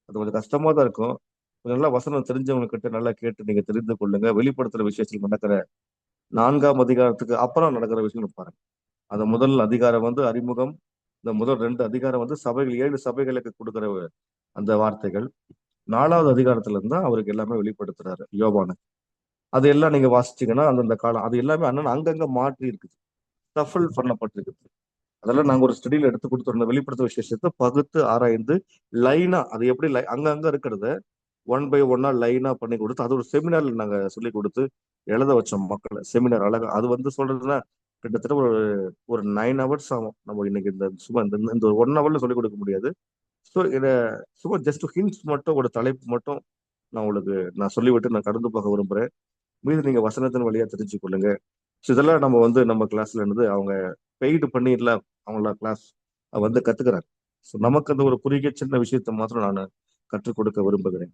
அது கொஞ்சம் கஷ்டமா தான் இருக்கும். நல்லா வசனம் தெரிஞ்சவங்க கிட்ட நல்லா கேட்டு நீங்க தெரிந்து கொள்ளுங்க. வெளிப்படுத்துற விசேஷம் நடக்கிற 4ஆம் அதிகாரத்துக்கு அப்புறம் நடக்கிற விஷயம் பாருங்க. அந்த முதல் அதிகாரம் அறிமுகம். இந்த முதல் 2 அதிகாரம் சபைகள், 7 சபைகளுக்கு கொடுக்கிற அந்த வார்த்தைகள். 4வது அதிகாரத்துல இருந்தா அவருக்கு எல்லாமே வெளிப்படுத்துறாரு யோவானு. அது எல்லாம் நீங்க வாசிச்சீங்கன்னா அந்தந்த காலம் அது எல்லாமே அங்கங்க மாற்றி இருக்குது, ஷஃபிள் பண்ணப்பட்டிருக்குது. அதெல்லாம் நாங்க ஒரு ஸ்டடியில எடுத்து கொடுத்துருந்தோம். வெளிப்படுத்த விசேஷத்தை பகுத்து ஆராய்ந்து லைனா அது எப்படி அங்கங்க இருக்கிறத ஒன் பை ஒன்னா லைனா பண்ணி கொடுத்து, அது ஒரு செமினார்ல நாங்க சொல்லி கொடுத்து எழுத வச்சோம் மக்களை. செமினார் அழகா அது சொல்றதுன்னா கிட்டத்தட்ட ஒரு ஒரு 9 ஹவர்ஸ் ஆகும். நம்ம இன்னைக்கு இந்த சும்மா இந்த 1 ஹவர்ல சொல்லிக் கொடுக்க முடியாது. ஸோ இதை சும்மா ஜஸ்ட் ஹிண்ட்ஸ் மட்டும், ஒரு தலைப்பு மட்டும் நான் சொல்லிவிட்டு நான் கடந்து போக விரும்புறேன். மீது நீங்க வசனத்தின் வழியா தெரிஞ்சு கொள்ளுங்க. ஸோ இதெல்லாம் நம்ம நம்ம கிளாஸ்ல இருந்து அவங்க பெய்டு பண்ணிடல, அவங்கள கிளாஸ் கத்துக்கிறாங்க. ஸோ நமக்கு அந்த ஒரு குறுகிய சின்ன விஷயத்தை மாத்திரம் நான் கற்றுக் கொடுக்க விரும்புகிறேன்.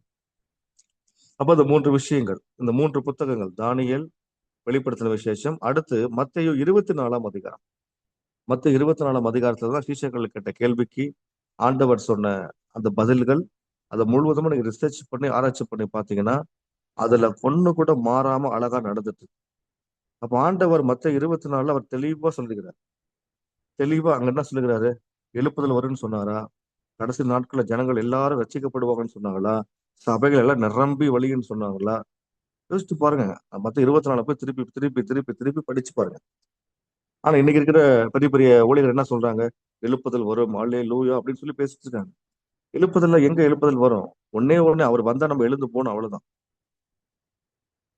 அப்ப இந்த 3 விஷயங்கள், இந்த 3 புத்தகங்கள், தானியேல், வெளிப்படுத்தின விசேஷம், அடுத்து மத்தேயு 24ஆம் அதிகாரம். மத்தேயு 24ஆம் அதிகாரத்துல தான் சீஷர்கள் கேட்ட கேள்விக்கு ஆண்டவர் சொன்ன அந்த பதில்கள். அதை முழுவதுமா நீங்க ரிசர்ச் பண்ணி ஆராய்ச்சி பண்ணி பார்த்தீங்கன்னா அதுல ஒண்ணு கூட மாறாம அழகா நடந்துட்டு இருக்கு. அப்ப ஆண்டவர் மத்தேயு 24 அவர் தெளிவா சொல்லுகிறார். தெளிவா அங்க என்ன சொல்லுகிறாரு? எழுப்புதல் வரும்னு சொன்னாரா? கடைசி நாட்கள்ல ஜனங்கள் எல்லாரும் ரட்சிக்கப்படுவாங்கன்னு சொன்னாங்களா? சபைகள் எல்லாம் நிரம்பி வழியுன்னு சொன்னாங்களா? யோசிச்சு பாருங்க. மத்த 24 போய் திருப்பி திருப்பி திருப்பி திருப்பி படிச்சு பாருங்க. ஆனா இன்னைக்கு இருக்கிற பெரிய பெரிய ஊழியர்கள் என்ன சொல்றாங்க? எழுப்புதல் வரும், அல்லேலூயா அப்படின்னு சொல்லி பேசிட்டு இருக்காங்க. எழுப்புதல்ல எங்க எழுப்புதல் வரும்? ஒண்ணே ஒண்ணு, அவர் வந்தா நம்ம எழுந்து போகணும், அவ்வளவுதான்.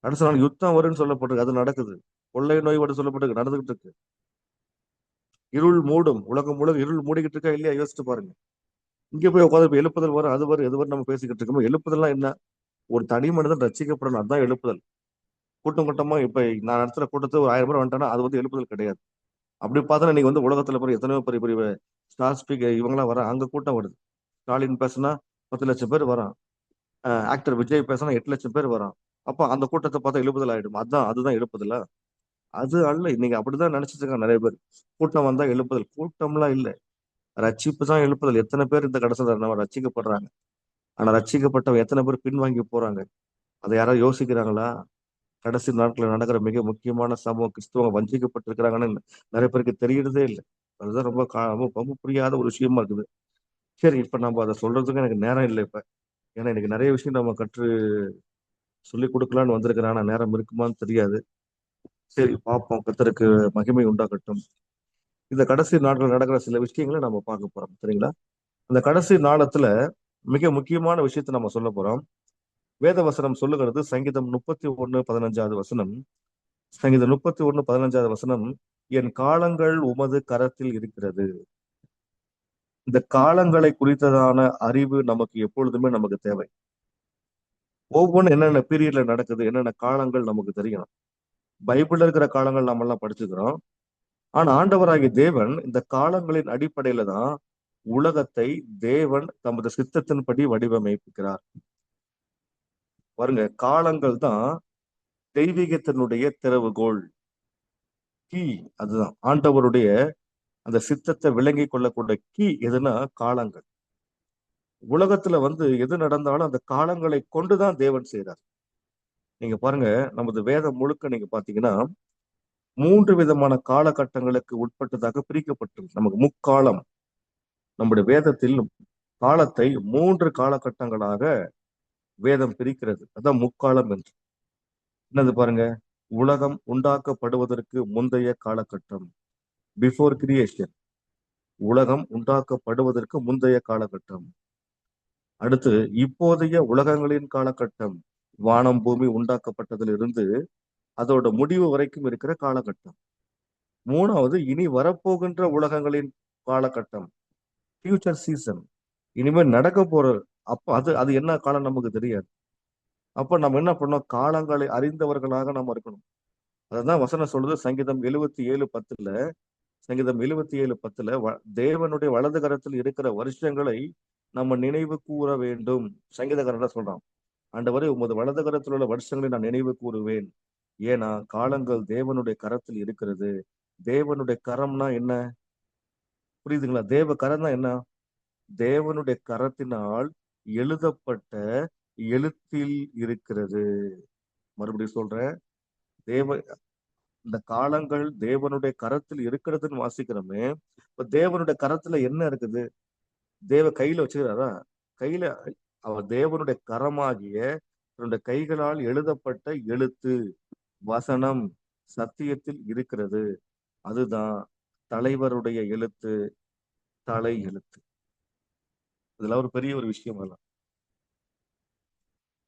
கடைசி நாள் யுத்தம் வரும்னு சொல்லப்பட்டிருக்கு, அது நடக்குது. கொள்ளை நோய் வரும் சொல்லப்பட்டிருக்கு, நடந்துகிட்டு இருக்கு. இருள் மூடும், உலகம் முழுக்க இருள் மூடிக்கிட்டு இருக்கா இல்லையா? யோசிச்சு பாருங்க. இங்க போய் உட்காந்து இப்ப எழுப்புதல் வரும், அது வரும், இது வரும் நம்ம பேசிக்கிட்டு இருக்கோம். எழுப்புதல்லாம் என்ன? ஒரு தனி மனிதன் ரட்சிக்கப்படணும், அதுதான் எழுப்புதல். கூட்டம் கூட்டமா இப்ப நான் நடத்துற கூட்டத்துல ஒரு 1000 பேர் வந்துட்டானா அது வந்து எழுப்புதல் கிடையாது. அப்படி பார்த்தா நீங்க வந்து உலகத்துல போய் எத்தனையோ பெரிய பெரிய ஸ்டார் ஸ்பீக்கர் இவங்கெல்லாம் வர அங்க கூட்டம் வருது. ஸ்டாலின் பேசுனா 10 லட்சம் பேர் வரான். ஆக்டர் விஜய் பேசுனா 8 லட்சம் பேர் வரான். அப்ப அந்த கூட்டத்தை பார்த்தா எழுப்புதல் ஆயிடும். அதுதான் எழுப்புதலா? அது அல்ல. நீங்க அப்படிதான் நினைச்சிட்டு இருக்காங்க நிறைய பேர். கூட்டம் வந்தா எழுப்புதல். கூட்டம்லாம் இல்ல. ரட்சிப்பு தான் எழுப்புதல். எத்தனை பேர் இந்த கடைசியில நம்ம ரட்சிக்கப்படுறாங்க? ஆனா ரட்சிக்கப்பட்டவங்க எத்தனை பேர் பின்வாங்கி போறாங்க? அதை யாராவது யோசிக்கிறாங்களா? கடைசி நாட்களில் நடக்கிற மிக முக்கியமான சம்பவம், கிறிஸ்துவங்க வஞ்சிக்கப்பட்டிருக்கிறாங்கன்னு நிறைய பேருக்கு தெரியறதே இல்லை. அதுதான் ரொம்ப ரொம்ப புரியாத ஒரு விஷயமா இருக்குது. சரி, இப்ப நம்ம அதை சொல்றதுக்கு எனக்கு நேரம் இல்லை இப்ப. ஏன்னா எனக்கு நிறைய விஷயம் நம்ம கற்று சொல்லி கொடுக்கலான்னு வந்திருக்கிறேன். ஆனா நேரம் இருக்குமான்னு தெரியாது. சரி, பார்ப்போம். கர்த்தருக்கு மகிமை உண்டாகட்டும். இந்த கடைசி நாட்கள் நடக்கிற சில விஷயங்களை நம்ம பார்க்க போறோம். சரிங்களா? அந்த கடைசி நாளத்துல மிக முக்கியமான விஷயத்தை நம்ம சொல்ல போறோம். வேத வசனம் சொல்லுகிறது, சங்கீதம் 31:15 வசனம். சங்கீதம் 31:15 வசனம், என் காலங்கள் உமது கரத்தில் இருக்கிறது. இந்த காலங்களை குறித்ததான அறிவு நமக்கு எப்பொழுதுமே நமக்கு தேவை. ஒவ்வொன்றும் என்னென்ன பீரியட்ல நடக்குது, என்னென்ன காலங்கள் நமக்கு தெரியணும். பைபிள்ல இருக்கிற காலங்கள் நம்ம எல்லாம் படிச்சுக்கிறோம். ஆனா ஆண்டவராகிய தேவன் இந்த காலங்களின் அடிப்படையில தான் உலகத்தை தேவன் தமது சித்தத்தின்படி வடிவமைக்கிறார். பாருங்க, காலங்கள் தான் தெய்வீகத்தினுடைய திறவுகோல், கீ. அதுதான் ஆண்டவருடைய அந்த சித்தத்தை விளங்கி கொள்ளக்கூடிய கீ. எதுனா காலங்கள். உலகத்துல வந்து எது நடந்தாலும் அந்த காலங்களை கொண்டுதான் தேவன் செய்றார். நீங்க பாருங்க, நமது வேதம் முழுக்க நீங்க பாத்தீங்கன்னா 3 விதமான காலகட்டங்களுக்கு உட்பட்டதாக பிரிக்கப்பட்டிருக்கு. நமக்கு முக்காலம். நம்முடைய வேதத்தில் காலத்தை 3 காலகட்டங்களாக வேதம் பிரிக்கிறது. அதான் முக்காலம் என்று. என்னது பாருங்க? உலகம் உண்டாக்கப்படுவதற்கு முந்தைய காலகட்டம், பிஃபோர் கிரியேஷன். உலகம் உண்டாக்கப்படுவதற்கு முந்தைய காலகட்டம். அடுத்து இப்போதைய உலகங்களின் காலகட்டம், வானம் பூமி உண்டாக்கப்பட்டதிலிருந்து அதோட முடிவு வரைக்கும் இருக்கிற காலகட்டம். 3வது இனி வரப்போகின்ற உலகங்களின் காலகட்டம், ஃபியூச்சர் சீசன். இனிமேல் நடக்க போற, அப்ப அது அது என்ன காலம் நமக்கு தெரியாது. அப்ப நம்ம என்ன பண்ணோம்? காலங்களை அறிந்தவர்களாக நம்ம இருக்கணும். அதான் வசனம் சொல்லுது, சங்கீதம் 77:10. சங்கீதம் 77:10 தேவனுடைய வலது கரத்தில் இருக்கிற வருஷங்களை நம்ம நினைவு கூற வேண்டும். சங்கீதக்காரன் என்ன சொல்றான்? ஆண்டவரே, உமது வலது கரத்தில் உள்ள வருஷங்களை நான் நினைவு கூறுவேன். ஏன்னா காலங்கள் தேவனுடைய கரத்தில் இருக்கிறது. தேவனுடைய கரம்னா என்ன? புரியுதுங்களா? தேவ கரம்னா என்ன? தேவனுடைய கரத்தினால் எழுதப்பட்ட எழுத்தில் இருக்கிறது. மறுபடியும் சொல்றேன். தேவ இந்த காலங்கள் தேவனுடைய கரத்தில் இருக்கிறதுன்னு வாசிக்கிறோமே. இப்ப தேவனுடைய கரத்துல என்ன இருக்குது? தேவ கையில வச்சுக்கிறாரா? கையில அவர் தேவனுடைய கரமாகிய தன்னுடைய கைகளால் எழுதப்பட்ட எழுத்து, வசனம் சத்தியத்தில் இருக்கிறது. அதுதான் தலைவருடைய எழுத்து, தலை எழுத்து. இதெல்லாம் ஒரு பெரிய ஒரு விஷயம். எல்லாம்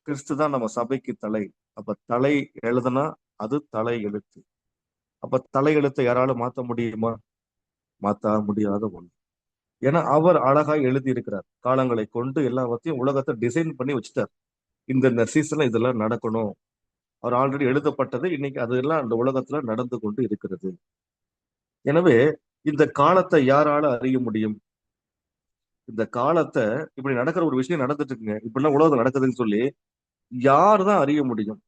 கிறிஸ்து தான் நம்ம சபைக்கு தலை. அப்ப தலை எழுதுனா அது தலை எழுத்து. அப்ப தலை எழுத்தை யாராலும் மாத்த முடியுமா? மாத்த முடியாத ஒண்ணு. ஏன்னா அவர் அழகா எழுதி இருக்கிறார். காலங்களை கொண்டு எல்லாவற்றையும் உலகத்தை டிசைன் பண்ணி வச்சுட்டார். இந்த சீசன்ல இதெல்லாம் நடக்கணும். அவர் ஆல்ரெடி எழுதப்பட்டது, இன்னைக்கு அதெல்லாம் அந்த உலகத்துல நடந்து கொண்டு இருக்கிறது. எனவே இந்த காலத்தை யாரால அறிய முடியும்? இந்த காலத்தை இப்படி நடக்கிற ஒரு விஷயம் நடந்துட்டு இருக்குங்க. இப்படிலாம் உலகத்துல நடக்குதுன்னு சொல்லி யார் தான் அறிய முடியும்?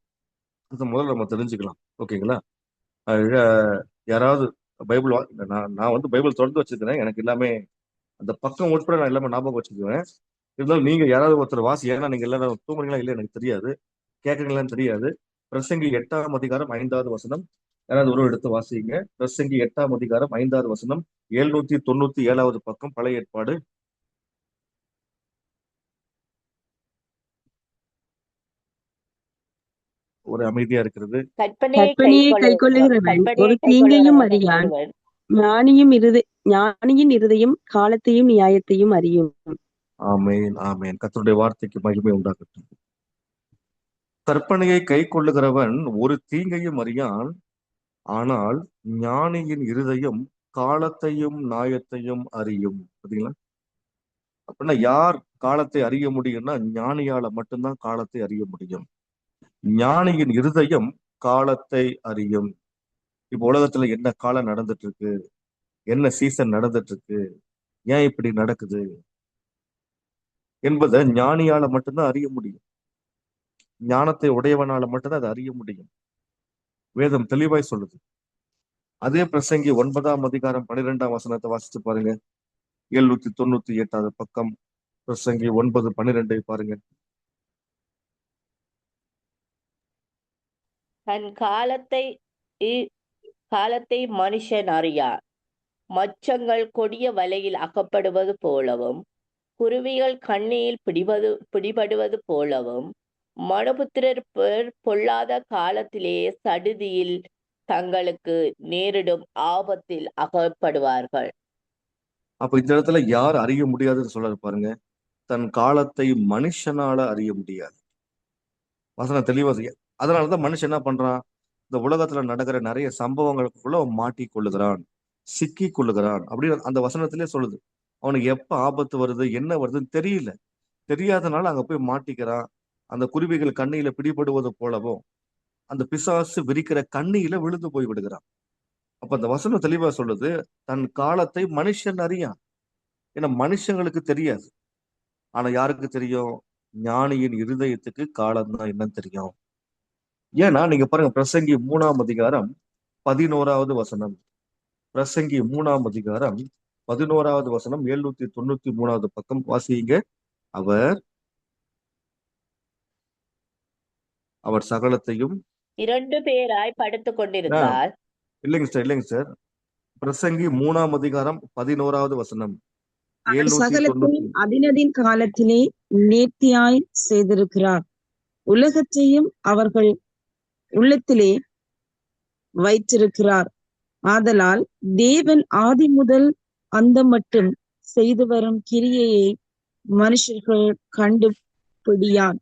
அது முதல்ல நம்ம தெரிஞ்சுக்கலாம். ஓகேங்களா? அஹ் யாராவது பைபிள் நான் வந்து பைபிள் தொடர்ந்து வச்சிருக்கிறேன். எனக்கு எல்லாமே அந்த பக்கம் உட்பட நான் எல்லாமே ஞாபகம் வச்சுக்குவேன். இருந்தாலும் நீங்க யாராவது ஒருத்தர் வாசி, ஏன்னா நீங்க எல்லாரும் தூங்குறீங்களா இல்லை எனக்கு தெரியாது, கேட்கறீங்களான்னு தெரியாது. பிரசங்கி 8 அதிகாரம் 5வது வசனம். யாராவது ஒரு எடுத்து வாசிங்க. பிரசங்கி 8 அதிகாரம் 5வது வசனம். 797வது பக்கம், பழைய ஏற்பாடு. ஒரு அமைதியா இருக்கிறது. கற்பனையை கைக்கொள்ளுகிறவன் ஒரு தீங்கையும் அறியான். ஒருவன் ஞானியின் இருதயம் காலத்தையும் நியாயத்தையும் அறியும். ஆமேன், ஆமேன். கர்த்தருடைய வார்த்தைக்கு மகிமை உண்டாகட்டும். கற்பனையை கை கொள்ளுகிறவன் ஒரு தீங்கையும் அறியான், ஆனால் ஞானியின் இருதயம் காலத்தையும் நியாயத்தையும் அறியும். பாத்தீங்களா? அப்படின்னா யார் காலத்தை அறிய முடியும்னா ஞானியால மட்டும்தான் காலத்தை அறிய முடியும். ஞானியின் இருதயம் காலத்தை அறியும். இப்ப உலகத்துல என்ன காலம் நடந்துட்டு இருக்கு, என்ன சீசன் நடந்துட்டு இருக்கு, ஏன் இப்படி நடக்குது என்பதை ஞானியால மட்டும்தான் அறிய முடியும். ஞானத்தை உடையவனால மட்டும்தான் அதை அறிய முடியும். வேதம் தெளிவாய் சொல்லுது. அதே பிரசங்கி 9 அதிகாரம் 12 வசனத்தை வாசிச்சு பாருங்க. 798வது பக்கம், பிரசங்கி 9:12 பாருங்க. தன் காலத்தை மனுஷன் அறியார். மச்சங்கள் கொடிய வலையில் அகப்படுவது போலவும், குருவிகள் கண்ணியில் பிடிபடுவது போலவும், மனுபுத்திரர் பொல்லாத காலத்திலே சடுதியில் தங்களுக்கு நேரிடும் ஆபத்தில் அகப்படுவார்கள். அப்ப இந்த இடத்துல யார் அறிய முடியாதுன்னு சொல்றாரு பாருங்க. தன் காலத்தை மனுஷனால அறிய முடியாது. வசனம் தெளிவா அதனாலதான் மனுஷன் என்ன பண்றான்? இந்த உலகத்துல நடக்கிற நிறைய சம்பவங்களுக்குள்ள மாட்டி கொள்ளுகிறான், சிக்கி கொள்ளுகிறான் அப்படின்னு அந்த வசனத்திலே சொல்லுது. அவனுக்கு எப்ப ஆபத்து வருது, என்ன வருதுன்னு தெரியல. தெரியாதனால அங்க போய் மாட்டிக்கிறான். அந்த குருவிகள் கண்ணியில பிடிபடுவது போலவும் அந்த பிசாசு விரிக்கிற கண்ணியில விழுந்து போய் விடுகிறான். அப்ப அந்த வசனம் தெளிவா சொல்லுது, தன் காலத்தை மனுஷன் அறியான். ஏன்னா மனுஷங்களுக்கு தெரியாது. ஆனா யாருக்கு தெரியும்? ஞானியின் இருதயத்துக்கு காலம் தான் என்னன்னு தெரியும். ஏன்னா நீங்க பாருங்க, பிரசங்கி 3 அதிகாரம் 11வது வசனம். பிரசங்கி 3 அதிகாரம் 11வது வசனம், 793வது பக்கம் வாசிங்க. அவர் சகலத்தையும் 2 பேராய் படுத்துக் கொண்டிருந்தால். இல்லைங்க சார். பிரசங்கி 3 அதிகாரம் 11வது வசனம், அவர் 790. சகலத்தையும் அதினதின் காலத்திலே நேர்த்தியாய் செய்திருக்கிறார். உலகத்தையும் அவர்கள் உள்ளத்திலே வைத்திருக்கிறார். ஆதலால் தேவன் ஆதி முதல் அந்த மட்டும் செய்து வரும் கிரியையை மனுஷர்கள் கண்டுபிடியான்.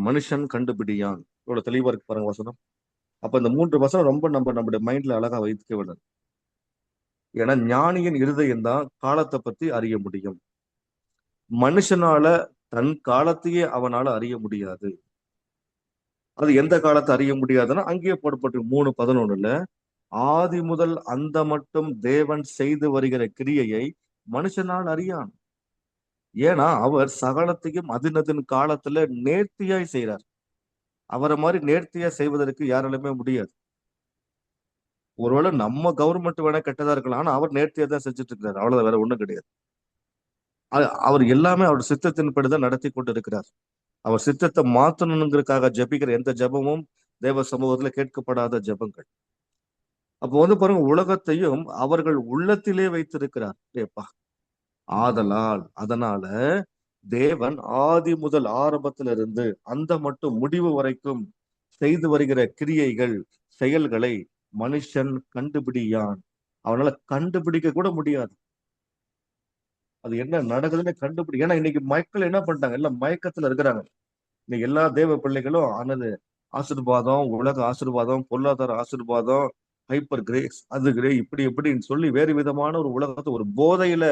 மனுஷன் கண்டுபிடியான். இவ்வளவு தெளிவா இருக்கு பாருங்க வசனம். அப்ப இந்த 3 வசனம் ரொம்ப நம்முடைய மைண்ட்ல அழகா வைத்துக்க விடாது. ஏன்னா ஞானியின் இருதயம் தான் காலத்தை பத்தி அறிய முடியும். மனுஷனால தன் காலத்தையே அவனால அறிய முடியாது. அது எந்த காலத்தை அறிய முடியாதுன்னா அங்கேயே போடப்பட்டு 3:11 ஆதி முதல் அந்த மட்டும் தேவன் செய்து வருகிற கிரியையை மனுஷனால் அறியான். ஏன்னா அவர் சகலத்தையும் அதினதின் காலத்துல நேர்த்தியாய் செய்யறார். அவரை மாதிரி நேர்த்தியா செய்வதற்கு யாராலுமே முடியாது. ஒருவேளை நம்ம கவர்மெண்ட் வேணா கெட்டதா இருக்கலாம், ஆனா அவர் நேர்த்தியா தான் செஞ்சுட்டு இருக்கிறார். அவ்வளவுதான், வேற ஒண்ணும் கிடையாது. அவர் எல்லாமே அவர் சித்தத்தின்படிதான் நடத்தி கொண்டு இருக்கிறார். அவர் சித்தத்தை மாத்தணுங்கிறதுக்காக ஜபிக்கிற எந்த ஜபமும் தேவ சமூகத்துல கேட்கப்படாத ஜபங்கள். அப்போ வந்து பாருங்க, உலகத்தையும் அவர்கள் உள்ளத்திலே வைத்திருக்கிறார். ஏப்பா, அதனால தேவன் ஆதி முதல் ஆரம்பத்திலிருந்து அந்த மட்டும் முடிவு வரைக்கும் செய்து வருகிற கிரியைகள், செயல்களை மனுஷன் கண்டுபிடியான். அவனால கண்டுபிடிக்க கூட முடியாது. அது என்ன நடக்குதுன்னு கண்டுபிடி. ஏன்னா இன்னைக்கு மக்கள் என்ன பண்ணிட்டாங்க? எல்லாம் மயக்கத்துல இருக்கிறாங்க. இன்னைக்கு எல்லா தேவ பிள்ளைகளும் ஆனது ஆசீர்வாதம், உலக ஆசீர்வாதம், பொருளாதார ஆசீர்வாதம், ஹைப்பர் கிரேஸ், அது கிரே, இப்படி இப்படின்னு சொல்லி வேறு விதமான ஒரு உலகத்தை ஒரு போதையில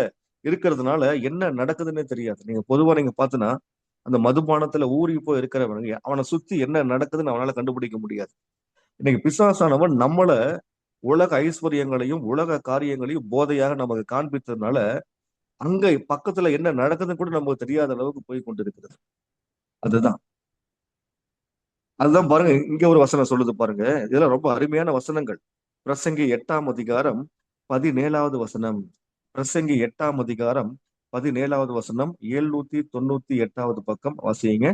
இருக்கிறதுனால என்ன நடக்குதுன்னே தெரியாது. நீங்க பொதுவா நீங்க பாத்தீங்கன்னா அந்த மதுபானத்துல ஊறி போய் இருக்கிறவங்க அவனை சுத்தி என்ன நடக்குதுன்னு அவனால கண்டுபிடிக்க முடியாது. இன்னைக்கு பிசாசானவன் நம்மள உலக ஐஸ்வர்யங்களையும் உலக காரியங்களையும் போதையாக நமக்கு காண்பித்ததுனால அங்க பக்கத்துல என்ன நடக்குதுன்னு கூட நமக்கு தெரியாத அளவுக்கு போய் கொண்டிருக்கிறது. அதுதான் அதுதான் பாருங்க, இங்க ஒரு வசனம் சொல்லுது பாருங்க. இதெல்லாம் ரொம்ப அருமையான வசனங்கள். பிரசங்கி 8ஆம் அதிகாரம் 17வது வசனம். பிரசங்கி 8ஆம் அதிகாரம் 17வது வசனம், 798வது பக்கம் வாசிங்க.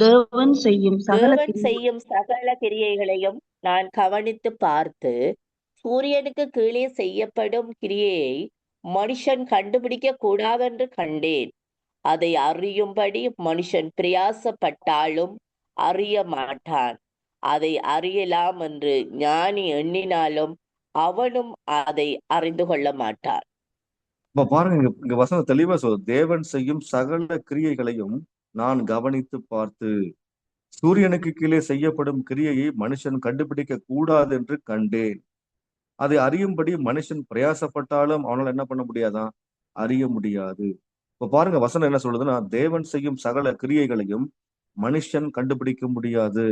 தேவன் செய்யும் சகல தேவன் செய்யும் சகல கிரியைகளையும் நான் கவனித்து பார்த்து, சூரியனுக்கு கீழே செய்யப்படும் கிரியையை மனுஷன் கண்டுபிடிக்க கூடாதென்று கண்டேன். அதை அறியும்படி மனுஷன் பிரயாசப்பட்டாலும் அறிய மாட்டான். அதை அறியலாம் என்று ஞானி எண்ணினாலும் அவனும் அதை அறிந்து கொள்ள மாட்டான். இப்ப பாருங்க, இங்க வசனம் தெளிவா சொல்லுது. தேவன் செய்யும் சகல கிரியைகளையும் நான் கவனித்து பார்த்து, சூரியனுக்கு கீழே செய்யப்படும் கிரியையை மனுஷன் கண்டுபிடிக்க கூடாது என்று கண்டேன். அதை அறியும்படி மனுஷன் பிரயாசப்பட்டாலும் அவனால என்ன பண்ண முடியாதான்? அறிய முடியாது. இப்ப பாருங்க, வசனம் என்ன சொல்லுதுன்னா, தேவன் செய்யும் சகல கிரியைகளையும் மனுஷன் கண்டுபிடிக்க முடியாது.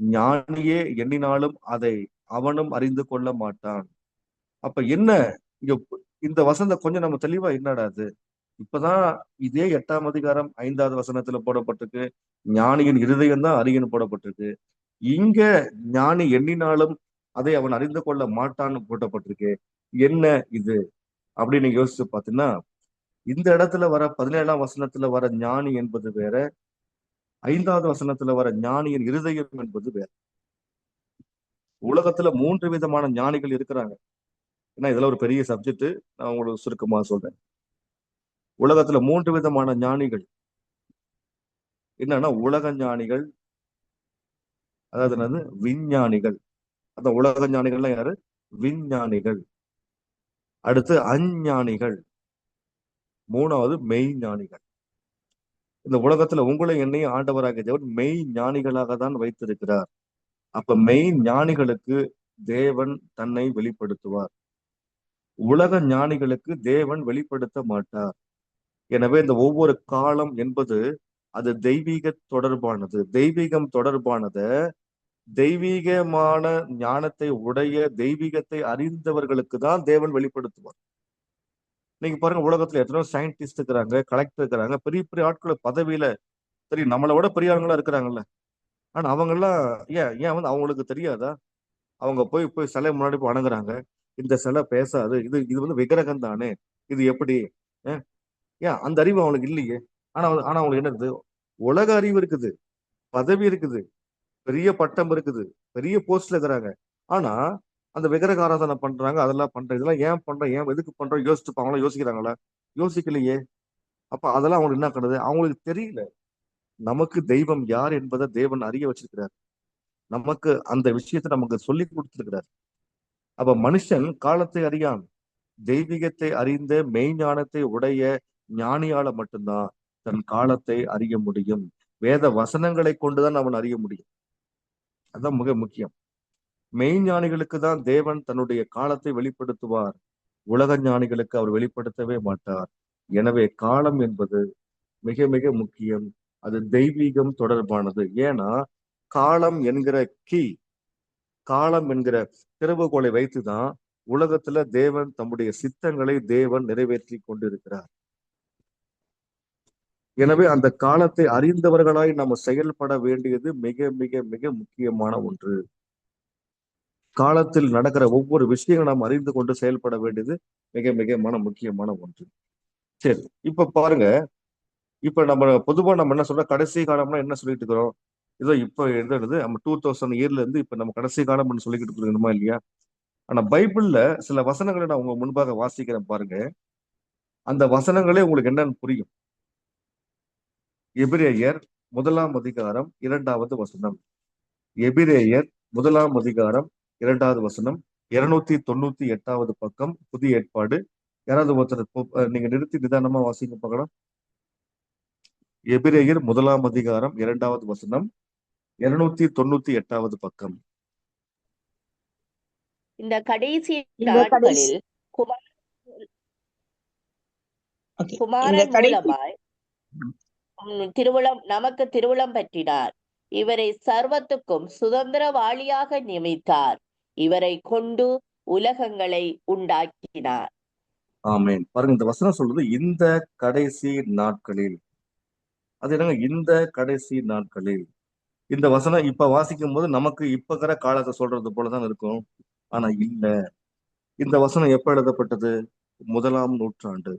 ஞானியே எண்ணினாலும் அதை அவனும் அறிந்து கொள்ள மாட்டான். அப்ப என்ன இங்க இந்த வசனம் கொஞ்சம் நம்ம தெளிவா என்னடா அது? இப்பதான் இதே 8ஆம் அதிகாரம் 5வது வசனத்துல போடப்பட்டிருக்கு. ஞானியின் இருதயம் தான் அறியன்னு போடப்பட்டிருக்கு. இங்க ஞானி எண்ணினாலும் அதை அவன் அறிந்து கொள்ள மாட்டான்னு போட்டப்பட்டிருக்கு. என்ன இது அப்படின்னு நீங்க யோசிச்சு பார்த்தீங்கன்னா, இந்த இடத்துல வர 17ஆம் வசனத்துல வர ஞானி என்பது வேற, 5வது வசனத்துல வர ஞானியின் இருதயம் என்பது வேற. உலகத்துல 3 விதமான ஞானிகள் இருக்கிறாங்க. ஏன்னா இதெல்லாம் ஒரு பெரிய சப்ஜெக்ட், நான் உங்களுக்கு சுருக்கமா சொல்றேன். உலகத்துல 3 விதமான ஞானிகள். என்னன்னா உலக ஞானிகள், அதாவது என்னது, விஞ்ஞானிகள். அந்த உலக ஞானிகள்லாம் யாரு? விஞ்ஞானிகள். அடுத்து அஞ்ஞானிகள். 3வது மெய்ஞானிகள். இந்த உலகத்துல உங்களை என்னையும் ஆண்டவராகிய தேவன் மெய் ஞானிகளாக தான் வைத்திருக்கிறார். அப்ப மெய் ஞானிகளுக்கு தேவன் தன்னை வெளிப்படுத்துவார். உலக ஞானிகளுக்கு தேவன் வெளிப்படுத்த மாட்டார். எனவே இந்த ஒவ்வொரு காலம் என்பது அது தெய்வீக தொடர்பானது. தெய்வீகம் தொடர்பானத தெய்வீகமான ஞானத்தை உடைய, தெய்வீகத்தை அறிந்தவர்களுக்கு தான் தேவன் வெளிப்படுத்துவார். நீங்க பாருங்க, உலகத்துல எத்தனையோ சயின்டிஸ்ட் இருக்கிறாங்க, கலெக்டர் இருக்கிறாங்க, பெரிய பெரிய ஆட்கள் பதவியில, சரி நம்மளை விட பெரிய ஆளுங்களா இருக்கிறாங்கல்ல. ஆனா அவங்க எல்லாம் ஏன் ஏன் வந்து அவங்களுக்கு தெரியாதா? அவங்க போய் போய் சிலை முன்னாடி போய் வணங்குறாங்க. இந்த சிலை பேசாது, இது இது வந்து விக்கிரகம் தானே, இது எப்படி? அஹ் ஏன் அந்த அறிவு அவங்களுக்கு இல்லையே? ஆனா அவங்களுக்கு என்ன இருக்குது? உலக அறிவு இருக்குது, பதவி இருக்குது, பெரிய பட்டம் இருக்குது, பெரிய போஸ்ட்ல இருக்கிறாங்க. ஆனா அந்த விக்கிரக ஆராதனை பண்றாங்க, அதெல்லாம் பண்றாங்க. இதெல்லாம் ஏன் பண்றோம், ஏன் எதுக்கு பண்றோம் யோசிச்சு அவங்களாம் யோசிக்கிறாங்களா? யோசிக்கலையே. அப்ப அதெல்லாம் அவங்களுக்கு என்ன பண்ணுது? அவங்களுக்கு தெரியல. நமக்கு தெய்வம் யார் என்பதை தேவன் அறிய வச்சிருக்கிறார். நமக்கு அந்த விஷயத்தை நமக்கு சொல்லி கொடுத்திருக்கிறார். அப்ப மனுஷன் காலத்தை அறியான், தெய்வீகத்தை அறிந்த மெய்ஞானத்தை உடைய ஞானியால மட்டும்தான் தன் காலத்தை அறிய முடியும். வேத வசனங்களை கொண்டுதான் அவன் அறிய முடியும். அதுதான் மிக முக்கியம். மெய்ஞானிகளுக்கு தான் தேவன் தன்னுடைய காலத்தை வெளிப்படுத்துவார். உலக ஞானிகளுக்கு அவர் வெளிப்படுத்தவே மாட்டார். எனவே காலம் என்பது மிக மிக முக்கியம். அது தெய்வீகம் தொடர்பானது. ஏன்னா காலம் என்கிற கீ, காலம் என்கிற திறவுகோலை வைத்துதான் உலகத்துல தேவன் தம்முடைய சித்தங்களை தேவன் நிறைவேற்றி கொண்டிருக்கிறார். எனவே அந்த காலத்தை அறிந்தவர்களாய் நம்ம செயல்பட வேண்டியது மிக மிக மிக முக்கியமான ஒன்று. காலத்தில் நடக்கிற ஒவ்வொரு விஷயங்களும் நாம் அறிந்து கொண்டு செயல்பட வேண்டியது மிக மிக முக்கியமான ஒன்று. சரி, இப்ப பாருங்க, இப்ப நம்ம பொதுவா நம்ம என்ன சொல்றோம், கடைசி காலம்னா என்ன சொல்லிட்டு இருக்கிறோம்? இதோ இப்ப எழுதுறது நம்ம 2000 இயர்ல இருந்து இப்ப நம்ம கடைசி காலம்னு சொல்லிக்கிட்டு இருக்கணுமா இல்லையா? ஆனா பைபிள்ல சில வசனங்களை நான் உங்க முன்பாக வாசிக்கிறேன் பாருங்க. அந்த வசனங்களே உங்களுக்கு என்னன்னு புரியும். எபிரேயர் 1ஆம் அதிகாரம் 2வது வசனம். எபிரேயர் 1ஆம் அதிகாரம் 2வது வசனம், 298வது பக்கம், புதிய ஏற்பாடு. யாராவது ஒருத்தர் நீங்க நிறுத்தி நிதானமா வாசிங்க பார்க்கலாம். எபிரேயர் 1ஆம் அதிகாரம் 2வது வசனம், 298வது பக்கம். இந்த கடைசி இந்த நாட்களில் இந்த குமாரன் கடைசி மூலமாய் நமக்கு திருவுளம் பற்றினார். இவரை சர்வத்துக்கும் சுதந்திரவாளியாக நியமித்தார். இவரை கொண்டு உலகங்களை உண்டாக்கினார். ஆமென். பாருங்க, இந்த வசனம் சொல்றது இந்த கடைசி நாட்களில். அது என்னங்க இந்த கடைசி நாட்களில்? இந்த வசனம் இப்ப வாசிக்கும் போது நமக்கு இப்ப இருக்கிற காலத்தை சொல்றது போலதான் இருக்கும். ஆனா இல்ல. இந்த வசனம் எப்ப எழுதப்பட்டது? 1ஆம் நூற்றாண்டு.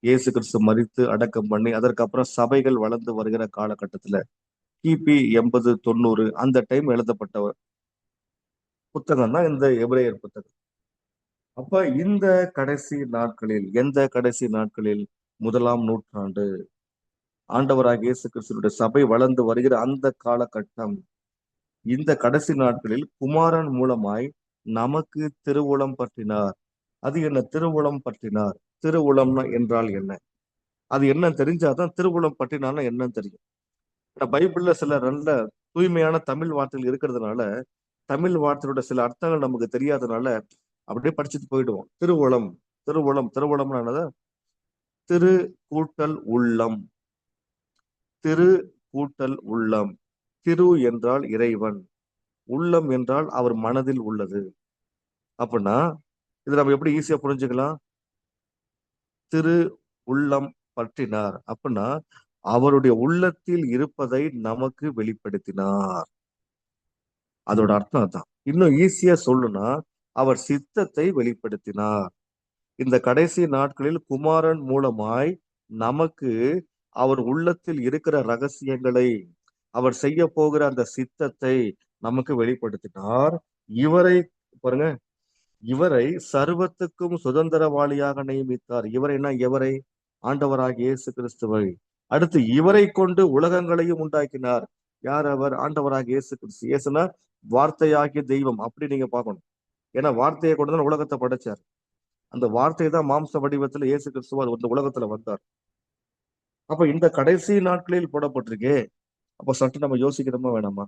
இயேசு கிறிஸ்து மரித்து அடக்கம் பண்ணி அதற்கப்புறம் சபைகள் வளர்ந்து வருகிற காலகட்டத்துல கிபி 80 90 அந்த டைம் எழுதப்பட்ட புத்தகம் தான் இந்த எபிரேயர் புத்தகம். அப்ப இந்த கடைசி நாட்களில், எந்த கடைசி நாட்களில்? 1ஆம் நூற்றாண்டு. ஆண்டவராகிய இயேசு கிறிஸ்துவினுடைய சபை வளர்ந்து வருகிற அந்த காலகட்டம். இந்த கடைசி நாட்களில் குமாரன் மூலமாய் நமக்கு திருவுளம் பற்றினார். அது என்ன திருவுளம் பற்றினார்? திருவுளம்னா என்றால் என்ன? அது என்ன தெரிஞ்சாதான் திருவுளம் பற்றினார்னா என்னன்னு தெரியும். பைபிள்ல சில நல்ல தூய்மையான தமிழ் வார்த்தைகள் இருக்கிறதுனால தமிழ் வார்த்தையோட சில அர்த்தங்கள் நமக்கு தெரியாதனால அப்படியே படிச்சுட்டு போயிடுவோம். திருவுளம், திருவுளம், திருவுளம்னா என்னது? திரு கூட்டல் உள்ளம், திரு கூட்டல் உள்ளம். திரு என்றால் இறைவன், உள்ளம் என்றால் அவர் மனதில் உள்ளது. அப்படின்னா இது நம்ம எப்படி ஈஸியா புரிஞ்சுக்கலாம்? திரு உள்ளம் பற்றினார் அப்படின்னா அவருடைய உள்ளத்தில் இருப்பதை நமக்கு வெளிப்படுத்தினார். அதோட அர்த்தம் அதான். இன்னும் ஈஸியா சொல்லுனா அவர் சித்தத்தை வெளிப்படுத்தினார். இந்த கடைசி நாட்களில் குமாரன் மூலமாய் நமக்கு அவர் உள்ளத்தில் இருக்கிற ரகசியங்களை, அவர் செய்ய போகிற அந்த சித்தத்தை நமக்கு வெளிப்படுத்தினார். இவரை பாருங்க, இவரை சர்வத்துக்கும் சுதந்திரவாளியாக நியமித்தார். இவரைனா எவரை? ஆண்டவராகிய இயேசு கிறிஸ்துவை. அடுத்து இவரை கொண்டு உலகங்களையும் உண்டாக்கினார். யார் அவர்? ஆண்டவராகிய இயேசு கிறிஸ்து. இயேசுனா வார்த்தையாகிய தெய்வம், அப்படி நீங்க பார்க்கணும். ஏன்னா வார்த்தையை கொண்டுதான் உலகத்தை படைச்சார். அந்த வார்த்தை தான் மாம்ச வடிவத்துல இயேசு கிறிஸ்துவ இந்த உலகத்துல வந்தார். அப்ப இந்த கடைசி நாட்களில் போடப்பட்டிருக்கே, அப்ப சற்று நம்ம யோசிக்கணுமா வேணாமா?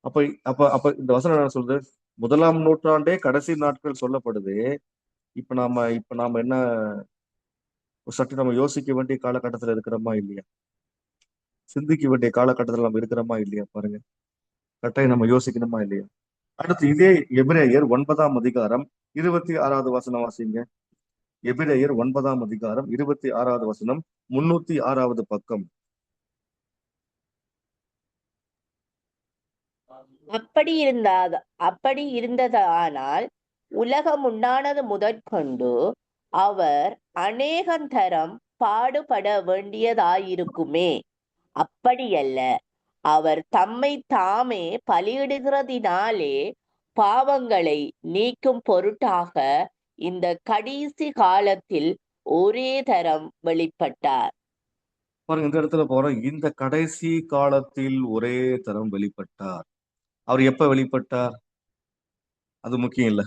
அப்ப அப்ப அப்ப இந்த வசனம் என்ன சொல்றது? 1ஆம் நூற்றாண்டே கடைசி நாட்கள் சொல்லப்படுது. இப்ப நாம என்ன சற்று நம்ம யோசிக்க வேண்டிய காலகட்டத்துல இருக்கிறோமா இல்லையா? சிந்திக்க வேண்டிய காலகட்டத்துல நம்ம இருக்கிறோமா இல்லையா? பாருங்க, கட்டாயம் நம்ம யோசிக்கணுமா இல்லையா? அடுத்து இதே எபிரேயர் 9ஆம் அதிகாரம் 26வது வசனம் வாசிங்க. எபிரேயர் 9ஆம் அதிகாரம் 26வது வசனம், 306வது பக்கம். அப்படி இருந்ததானால் உலகம் உண்டானது முதற்கொண்டு அவர் அநேகந்தரம் பாடுபட வேண்டியதாயிருக்குமே. அப்படியல்ல, அவர் தம்மை தாமே பலியிடுகிறதினாலே பாவங்களை நீக்கும் பொருட்டாக இந்த கடைசி காலத்தில் ஒரே தரம் வெளிப்பட்டார். பாருங்க, இந்த இடத்துல போறோம். இந்த கடைசி காலத்தில் ஒரே தரம் வெளிப்பட்டார். அவர் எப்ப வெளிப்பட்டார்? அது முக்கியம் இல்ல.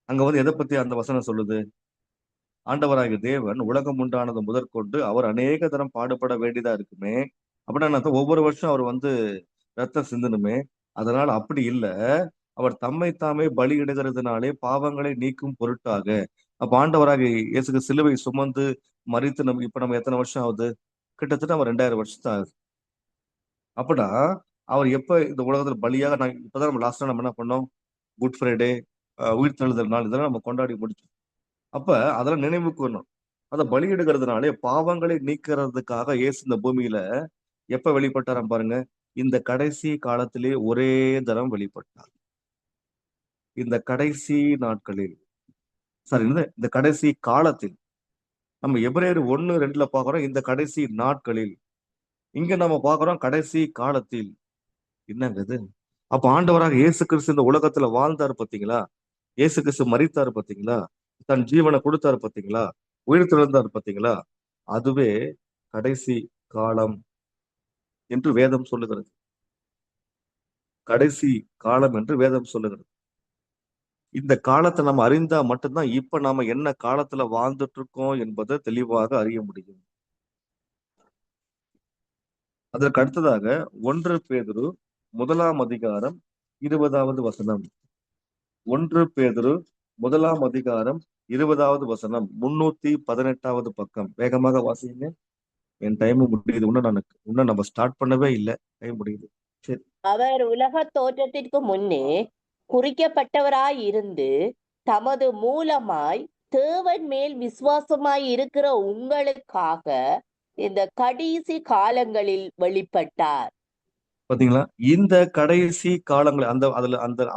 அங்க வந்து எதை பத்தி அந்த வசனம் சொல்லுது? ஆண்டவராகிய தேவன் உலகம் உண்டானது முதற்கொண்டு அவர் அநேக தரம் பாடுபட வேண்டியதா இருக்குமே. அப்படின்னா ஒவ்வொரு வருஷம் அவர் வந்து ரத்தம் சிந்தனுமே. அதனால அப்படி இல்ல, அவர் தம்மை தாமே பலியிடுகிறதுனாலே பாவங்களை நீக்கும் பொருட்டாக. அப்ப ஆண்டவராகிய இயேசுக்கு சிலுவை சுமந்து மரித்து இப்ப நம்ம எத்தனை வருஷம் ஆகுது? கிட்டத்தட்ட அவர் 2000 வருஷம் ஆகுது. அப்படின்னா அவர் எப்ப இந்த உலகத்துல பலியாக, இப்பதான் நம்ம லாஸ்டா நம்ம என்ன பண்ணோம்? குட் ஃப்ரைடே, உயிர்த்தெழுதல் நாள், இதெல்லாம் நம்ம கொண்டாடி முடிச்சோம். அப்ப அதெல்லாம் நினைவுக்கு வரணும். அதை பலியிடுகிறதுனாலே பாவங்களை நீக்கிறதுக்காக இயேசு இந்த பூமியில எப்ப வெளிப்பட்டாராம் பாருங்க? இந்த கடைசி காலத்திலே ஒரே தரம் வெளிப்பட்டார். இந்த கடைசி நாட்களில், சாரி, இந்த கடைசி காலத்தில். நம்ம எபிரேயர் 1:2 பாக்குறோம் இந்த கடைசி நாட்களில். இங்க நம்ம பாக்குறோம் கடைசி காலத்தில். என்னங்க இது? அப்ப ஆண்டவராக இயேசு கிறிஸ்து இந்த உலகத்துல வாழ்ந்தாரு பாத்தீங்களா? இயேசு கிறிஸ்து மரித்தாரு பாத்தீங்களா? தன் ஜீவனை கொடுத்தாரு பாத்தீங்களா? உயிர் திறந்தாரு பாத்தீங்களா? அதுவே கடைசி காலம் என்று வேதம் சொல்லுகிறது. கடைசி காலம் என்று வேதம் சொல்லுகிறது. இந்த காலத்தை நம்ம அறிந்தா மட்டும்தான் இப்ப நாம என்ன காலத்துல வாழ்ந்துட்டு இருக்கோம் என்பதை தெளிவாக அறிய முடியும். அதற்கு அடுத்ததாக 1 பேதுரு 1ஆம் அதிகாரம் 20வது வசனம். 1 பேதுரு 1ஆம் அதிகாரம் 20வது வசனம், 318வது பக்கம். வேகமாக வாசிங்க. என் டைம் முடியுது. இன்னும் நம்ம ஸ்டார்ட் பண்ணவே இல்லை. டைம் முடியுது. சரி. அவர் உலக தோற்றத்திற்கு முன்னே குறிக்கப்பட்டவராயிருந்து தமது மூலமாய் தேவன் மேல் விசுவாசமாய் இருக்கிற உங்களுக்காக இந்த கடைசி காலங்களில் வெளிப்பட்டார். பாத்தீங்களா? இந்த கடைசி காலங்கள்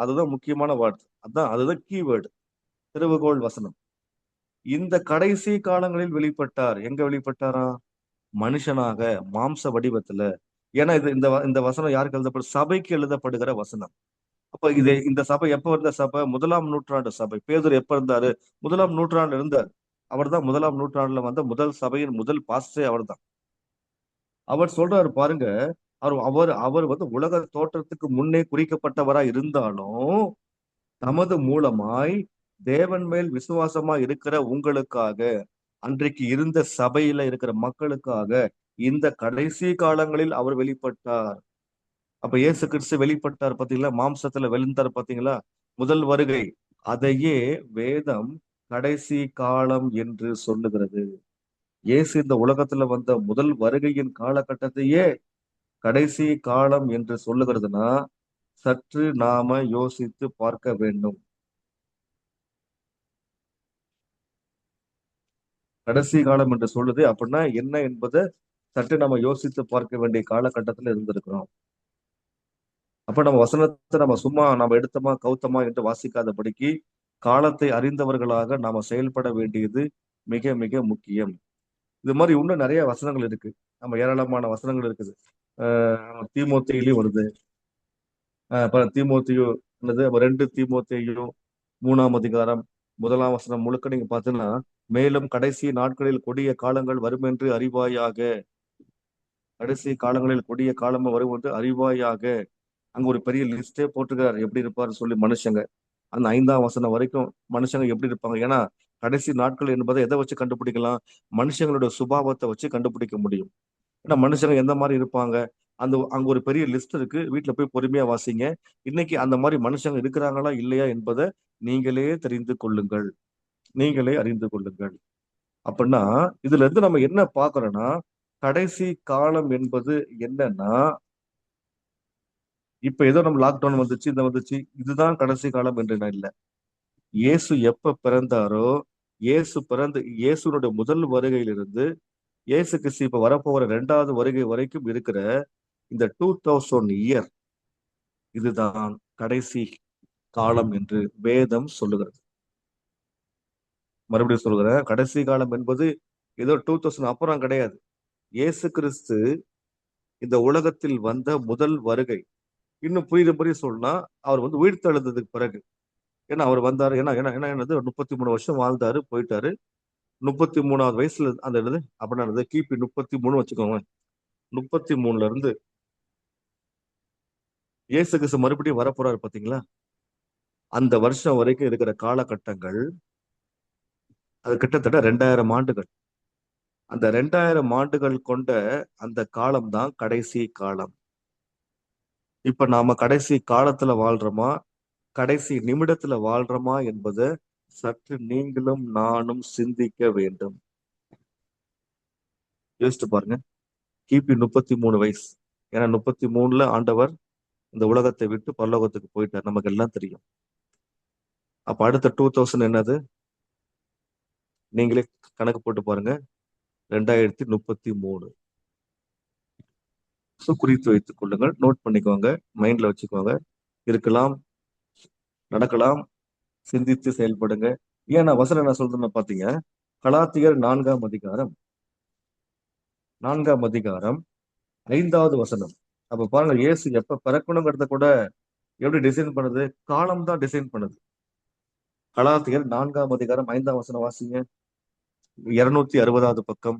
அதுதான் முக்கியமான வார்த்தை. அதுதான் கீவேர்டு, திறவுகோல் வசனம். இந்த கடைசி காலங்களில் வெளிப்பட்டார். எங்க வெளிப்பட்டாரா? மனுஷனாக, மாம்ச வடிவத்துல. ஏன்னா இந்த வசனம் யாருக்கு எழுதப்படும்? சபைக்கு எழுதப்படுகிற வசனம். அப்ப இந்த சபை எப்ப இருந்த சபை? 1ஆம் நூற்றாண்டு சபை. பேதுரு எப்ப இருந்தாரு? 1ஆம் நூற்றாண்டு இருந்தார். அவர் தான் 1ஆம் நூற்றாண்டுல வந்த முதல் சபையின் முதல் பாஸ்டரே அவர் தான். அவர் சொல்றாரு பாருங்க, அவர் வந்து உலக தோற்றத்துக்கு முன்னே குறிக்கப்பட்டவரா இருந்தாலும் நமது மூலமாய் தேவன் மேல் விசுவாசமா இருக்கிற உங்களுக்காக, அன்றைக்கு இருந்த சபையில இருக்கிற மக்களுக்காக இந்த கடைசி காலங்களில் அவர் வெளிப்பட்டார். அப்ப இயேசு கிறிஸ்து வெளிப்பட்டார் பாத்தீங்களா? மாம்சத்துல வெளிந்தார் பாத்தீங்களா? முதல் வருகை. அதையே வேதம் கடைசி காலம் என்று சொல்லுகிறது. இயேசு இந்த உலகத்துல வந்த முதல் வருகையின் காலகட்டத்தையே கடைசி காலம் என்று சொல்லுகிறதுனா சற்று நாம யோசித்து பார்க்க வேண்டும். கடைசி காலம் என்று சொல்லுது அப்படின்னா என்ன என்பதை சற்று நம்ம யோசித்து பார்க்க வேண்டிய காலகட்டத்துல இருந்திருக்கிறோம். அப்ப நம்ம வசனத்தை நம்ம எடுத்தோமா கௌத்தமா என்று வாசிக்காதபடிக்கு காலத்தை அறிந்தவர்களாக நாம செயல்பட வேண்டியது மிக மிக முக்கியம். இது மாதிரி இன்னும் நிறைய வசனங்கள் இருக்கு. நம்ம ஏராளமான வசனங்கள் இருக்குது. தீமோத்தேயுலயும் வருது. தீமோத்தேயு 2 தீமோத்தேயு 3ஆம் அதிகாரம் 1ஆம் வசனம் முழுக்க நீங்க பாத்தீங்கன்னா, மேலும் கடைசி நாட்களில் கொடிய காலங்கள் வரும் என்று அறிவாயாக. கடைசி காலங்களில் கொடிய காலம் வரும் என்று அறிவாயாக. அங்க ஒரு பெரிய லிஸ்டே போட்டுக்கிறார் எப்படி இருப்பாரு சொல்லி மனுஷங்க. அந்த 5ஆம் வசனம் வரைக்கும் மனுஷங்க எப்படி இருப்பாங்க. ஏன்னா கடைசி நாட்கள் என்பதை எதை வச்சு கண்டுபிடிக்கலாம்? மனுஷங்களோட சுபாவத்தை வச்சு கண்டுபிடிக்க முடியும். ஏன்னா மனுஷங்க எந்த மாதிரி இருப்பாங்க, அங்க ஒரு பெரிய லிஸ்ட் இருக்கு. வீட்டுல போய் பொறுமையா வாசிங்க. இன்னைக்கு அந்த மாதிரி மனுஷங்க இருக்கிறாங்களா இல்லையா என்பதை நீங்களே தெரிந்து கொள்ளுங்கள், நீங்களே அறிந்து கொள்ளுங்கள். அப்படின்னா இதுல இருந்து நம்ம என்ன பாக்குறோம்னா, கடைசி காலம் என்பது என்னன்னா, இப்ப ஏதோ நம்ம லாக்டவுன் வந்துச்சு, இதுதான் கடைசி காலம் என்று நான் இல்லை. இயேசு எப்ப பிறந்தாரோ, இயேசுனுடைய முதல் வருகையிலிருந்து இயேசு கிறிஸ்து இப்ப வரப்போகிற 2வது வருகை வரைக்கும் இருக்கிற இந்த 2000 இயர், இதுதான் கடைசி காலம் என்று வேதம் சொல்லுகிறது. மறுபடியும் சொல்கிறேன், கடைசி காலம் என்பது ஏதோ 2000 அப்புறம் கிடையாது. இயேசு கிறிஸ்து இந்த உலகத்தில் வந்த முதல் வருகை. இன்னும் புரியும்படி சொன்னா, அவர் வந்து உயிர்த்தெழுந்ததுக்கு பிறகு. ஏன்னா அவர் வந்தாரு, ஏன்னா 33 வருஷம் வாழ்ந்தாரு, போயிட்டாரு. 33வது வயசுல அந்த அப்படின்னா கிபி 33 வச்சுக்கோங்க. 33ல இருந்து இயேசு கிறிஸ்து மறுபடியும் வரப்போறாரு பாத்தீங்களா? அந்த வருஷம் வரைக்கும் இருக்கிற காலகட்டங்கள் அது கிட்டத்தட்ட 2000 ஆண்டுகள். அந்த 2000 ஆண்டுகள் கொண்ட அந்த காலம் தான் கடைசி காலம். இப்ப நாம கடைசி காலத்துல வாழ்றோமா, கடைசி நிமிடத்துல வாழ்றோமா என்பதை சற்று நீங்களும் நானும் சிந்திக்க வேண்டும். யோசிச்சு பாருங்க. கிபி 33 வயசு. ஏன்னா 33ல ஆண்டவர் இந்த உலகத்தை விட்டு பரலோகத்துக்கு போயிட்டார், நமக்கு எல்லாம் தெரியும். அப்ப அடுத்த 2000 என்னது? நீங்களே கணக்கு போட்டு பாருங்க. 2033. குறித்து வைத்துக் கொள்ளுங்கள், நோட் பண்ணிக்கோங்க, மைண்ட்ல வச்சுக்கோங்க. இருக்கலாம், நடக்கலாம், சிந்தித்து செயல்படுங்க. ஏன் நான் வசனம் என்ன சொல்றேன்னு பாத்தீங்க, கலாத்தியர் 4ஆம் அதிகாரம் 5வது வசனம். அப்ப பாருங்க, இயேசு எப்ப பிறக்கணுங்கிறத கூட எப்படி டிசைன் பண்ணுது? காலம் தான் டிசைன் பண்ணுது. கலாத்தியர் 4ஆம் அதிகாரம் 5ஆம் வசனம் வாசிங்க. 260வது பக்கம்.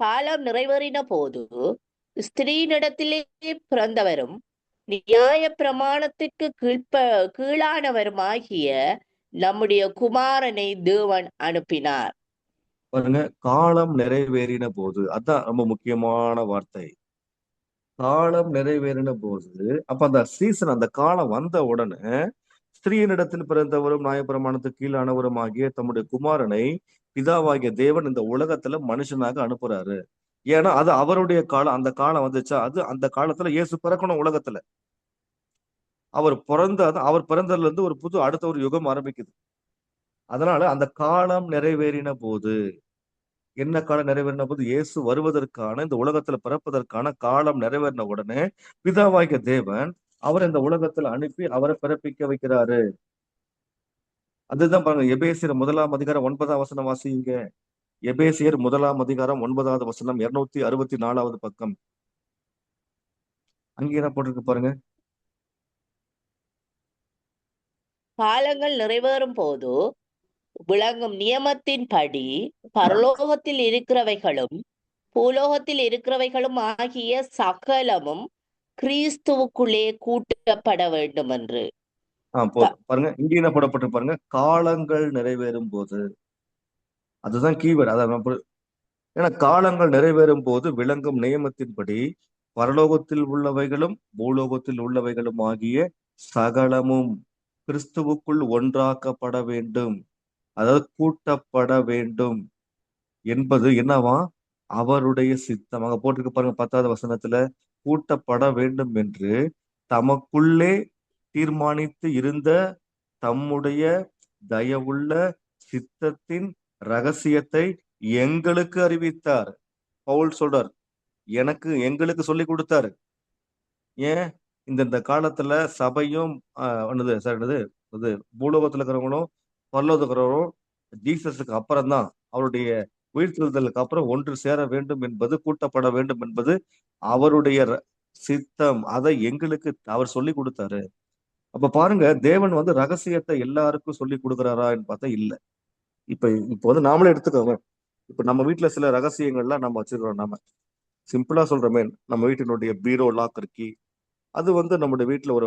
காலம் நிறைவேறின போது ஸ்திரீனிடத்திலே பிறந்தவரும் நியாய பிரமாணத்திற்கு கீழானவருமாகிய நம்முடைய குமாரனை தேவன் அனுப்பினார். பாருங்க, காலம் நிறைவேறின போது, அதான் ரொம்ப முக்கியமான வார்த்தை. காலம் நிறைவேறின போது, அப்ப அந்த சீசன், அந்த காலம் வந்த உடனே ஸ்திரீனிடத்தில் பிறந்தவரும் நியாயப்பிரமாணத்துக்கு கீழானவரும் ஆகிய தம்முடைய குமாரனை பிதாவாகிய தேவன் இந்த உலகத்துல மனுஷனாக அனுப்புறாரு. ஏன்னா அது அவருடைய காலம். அந்த காலம் வந்துச்சா, அது அந்த காலத்துல இயேசு பிறக்கணும் உலகத்துல. அவர் பிறந்ததுல இருந்து ஒரு புது அடுத்த ஒரு யுகம் ஆரம்பிக்குது. அதனால அந்த காலம் நிறைவேறின போது, என்ன காலம் நிறைவேறின போது? இயேசு வருவதற்கான, இந்த உலகத்துல பிறப்பதற்கான காலம் நிறைவேறின உடனே பிதாவாகிய தேவன் அவர் இந்த உலகத்துல அனுப்பி அவரை பிறப்பிக்க வைக்கிறாரு. அதுதான் பாருங்க, எபேசியர் 1 9 வசனம் வாசிங்க. எபேசியர் 1 9 வசனம் 264 பக்கம். அங்கே என்ன போட்டிருக்கு பாருங்க. காலங்கள் நிறைவேறும் போது விளங்கும் நியமத்தின்படி பரலோகத்தில் இருக்கிறவைகளும் பூலோகத்தில் இருக்கிறவைகளும் ஆகிய சகலமும் கிறிஸ்துவுக்குள்ளே கூட்டப்பட வேண்டும் என்று. பாருங்க, இங்கே என்ன போடப்பட்டு பாருங்க, காலங்கள் நிறைவேறும் போது. அதுதான் கீவேர்டு. அதான் ஏன்னா காலங்கள் நிறைவேறும் போது விளங்கும் நியமத்தின்படி பரலோகத்தில் உள்ளவைகளும் பூலோகத்தில் உள்ளவைகளும் ஆகிய சகலமும் கிறிஸ்துவுக்குள் ஒன்றாக்கப்பட வேண்டும், அதாவது கூட்டப்பட வேண்டும் என்பது என்னவா? அவருடைய சித்தம். அங்க போட்டிருக்கு பாருங்க 10வது வசனத்துல, கூட்டப்பட வேண்டும் என்று தமக்குள்ளே தீர்மானித்து இருந்த தம்முடைய தயவுள்ள சித்தத்தின் ரகசியத்தை எங்களுக்கு அறிவித்தார். பவுல் சொல்றார், எங்களுக்கு சொல்லி கொடுத்தாரு. ஏன்? இந்த காலத்துல சபையும் பூலோகத்துல இருக்கிறவங்களும் பரலோகத்துல இருக்கிறவங்களும் ஜீசஸுக்கு அப்புறம் தான், அவருடைய உயிர்த்தெழுதலுக்கு அப்புறம் ஒன்று சேர வேண்டும் என்பது, கூட்டப்பட வேண்டும் என்பது அவருடைய சித்தம். அதை எங்களுக்கு அவர் சொல்லி கொடுத்தாரு. அப்ப பாருங்க, தேவன் ரகசியத்தை எல்லாருக்கும் சொல்லி கொடுக்குறாரான்னு பார்த்தா இல்ல. இப்ப நாமளே எடுத்துக்கோங்க. இப்ப நம்ம வீட்டுல சில ரகசியங்கள்லாம் நம்ம வச்சிருக்கிறோம். நாம சிம்பிளா சொல்றோமே, நம்ம வீட்டினுடைய பீரோ லாக்கர் கீ, அது நம்முடைய வீட்டுல ஒரு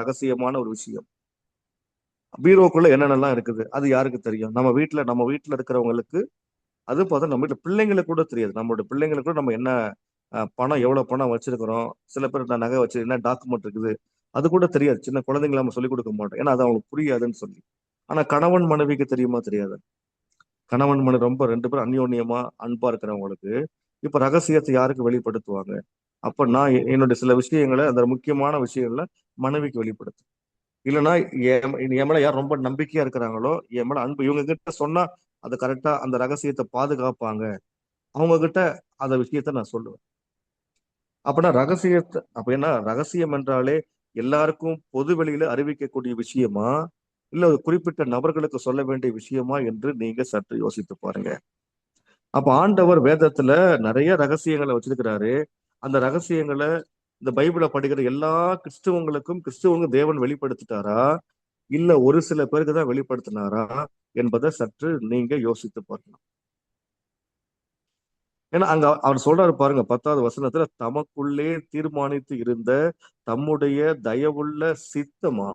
ரகசியமான ஒரு விஷயம். பீரோக்குள்ள என்னென்னலாம் இருக்குது அது யாருக்கு தெரியும்? நம்ம வீட்டுல இருக்கிறவங்களுக்கு. அது பார்த்தா நம்ம வீட்டுல பிள்ளைங்களுக்கு கூட தெரியாது. நம்மளுடைய பிள்ளைங்களுக்கு கூட நம்ம என்ன பணம், எவ்வளவு பணம் வச்சிருக்கிறோம், சில பேர் நான் நகை வச்சு என்ன டாக்குமெண்ட் இருக்குது, அது கூட தெரியாது. சின்ன குழந்தைங்களை நம்ம சொல்லிக் கொடுக்க மாட்டோம், ஏன்னா அது அவங்களுக்கு புரியாதுன்னு சொல்லி. ஆனா கணவன் மனைவிக்கு தெரியுமா? தெரியாது. கணவன் மனைவி ரொம்ப 2 பேரும் அந்யோன்யமா அன்பா இருக்கிறவங்களுக்கு இப்ப ரகசியத்தை யாருக்கு வெளிப்படுத்துவாங்க? அப்ப நான் என்னுடைய சில விஷயங்களை, அந்த முக்கியமான விஷயங்களை மனைவிக்கு வெளிப்படுத்து. இல்லைன்னா என் மேல யார் ரொம்ப நம்பிக்கையா இருக்கிறாங்களோ, என் மேல அன்பு, இவங்க கிட்ட சொன்னா அது கரெக்டா அந்த ரகசியத்தை பாதுகாப்பாங்க, அவங்க கிட்ட அந்த விஷயத்த நான் சொல்லுவேன். அப்ப என்ன ரகசியம் என்றாலே எல்லாருக்கும் பொது வெளியில அறிவிக்கக்கூடிய விஷயமா, இல்ல ஒரு குறிப்பிட்ட நபர்களுக்கு சொல்ல வேண்டிய விஷயமா என்று நீங்க சற்று யோசித்து பாருங்க. அப்ப ஆண்டவர் வேதத்துல நிறைய ரகசியங்களை வச்சிருக்கிறாரு. அந்த ரகசியங்களை இந்த பைபிளை படிக்கிற எல்லா கிறிஸ்துவங்க தேவன் வெளிப்படுத்திட்டாரா, இல்ல ஒரு சில பேருக்கு தான் வெளிப்படுத்தினாரா என்பதை சற்று நீங்க யோசித்து பார்க்கணும். ஏன்னா அங்க அவர் சொல்றாரு பாருங்க 10வது வசனத்துல, தமக்குள்ளே தீர்மானித்து இருந்த தம்முடைய தயவுள்ள சித்தமா.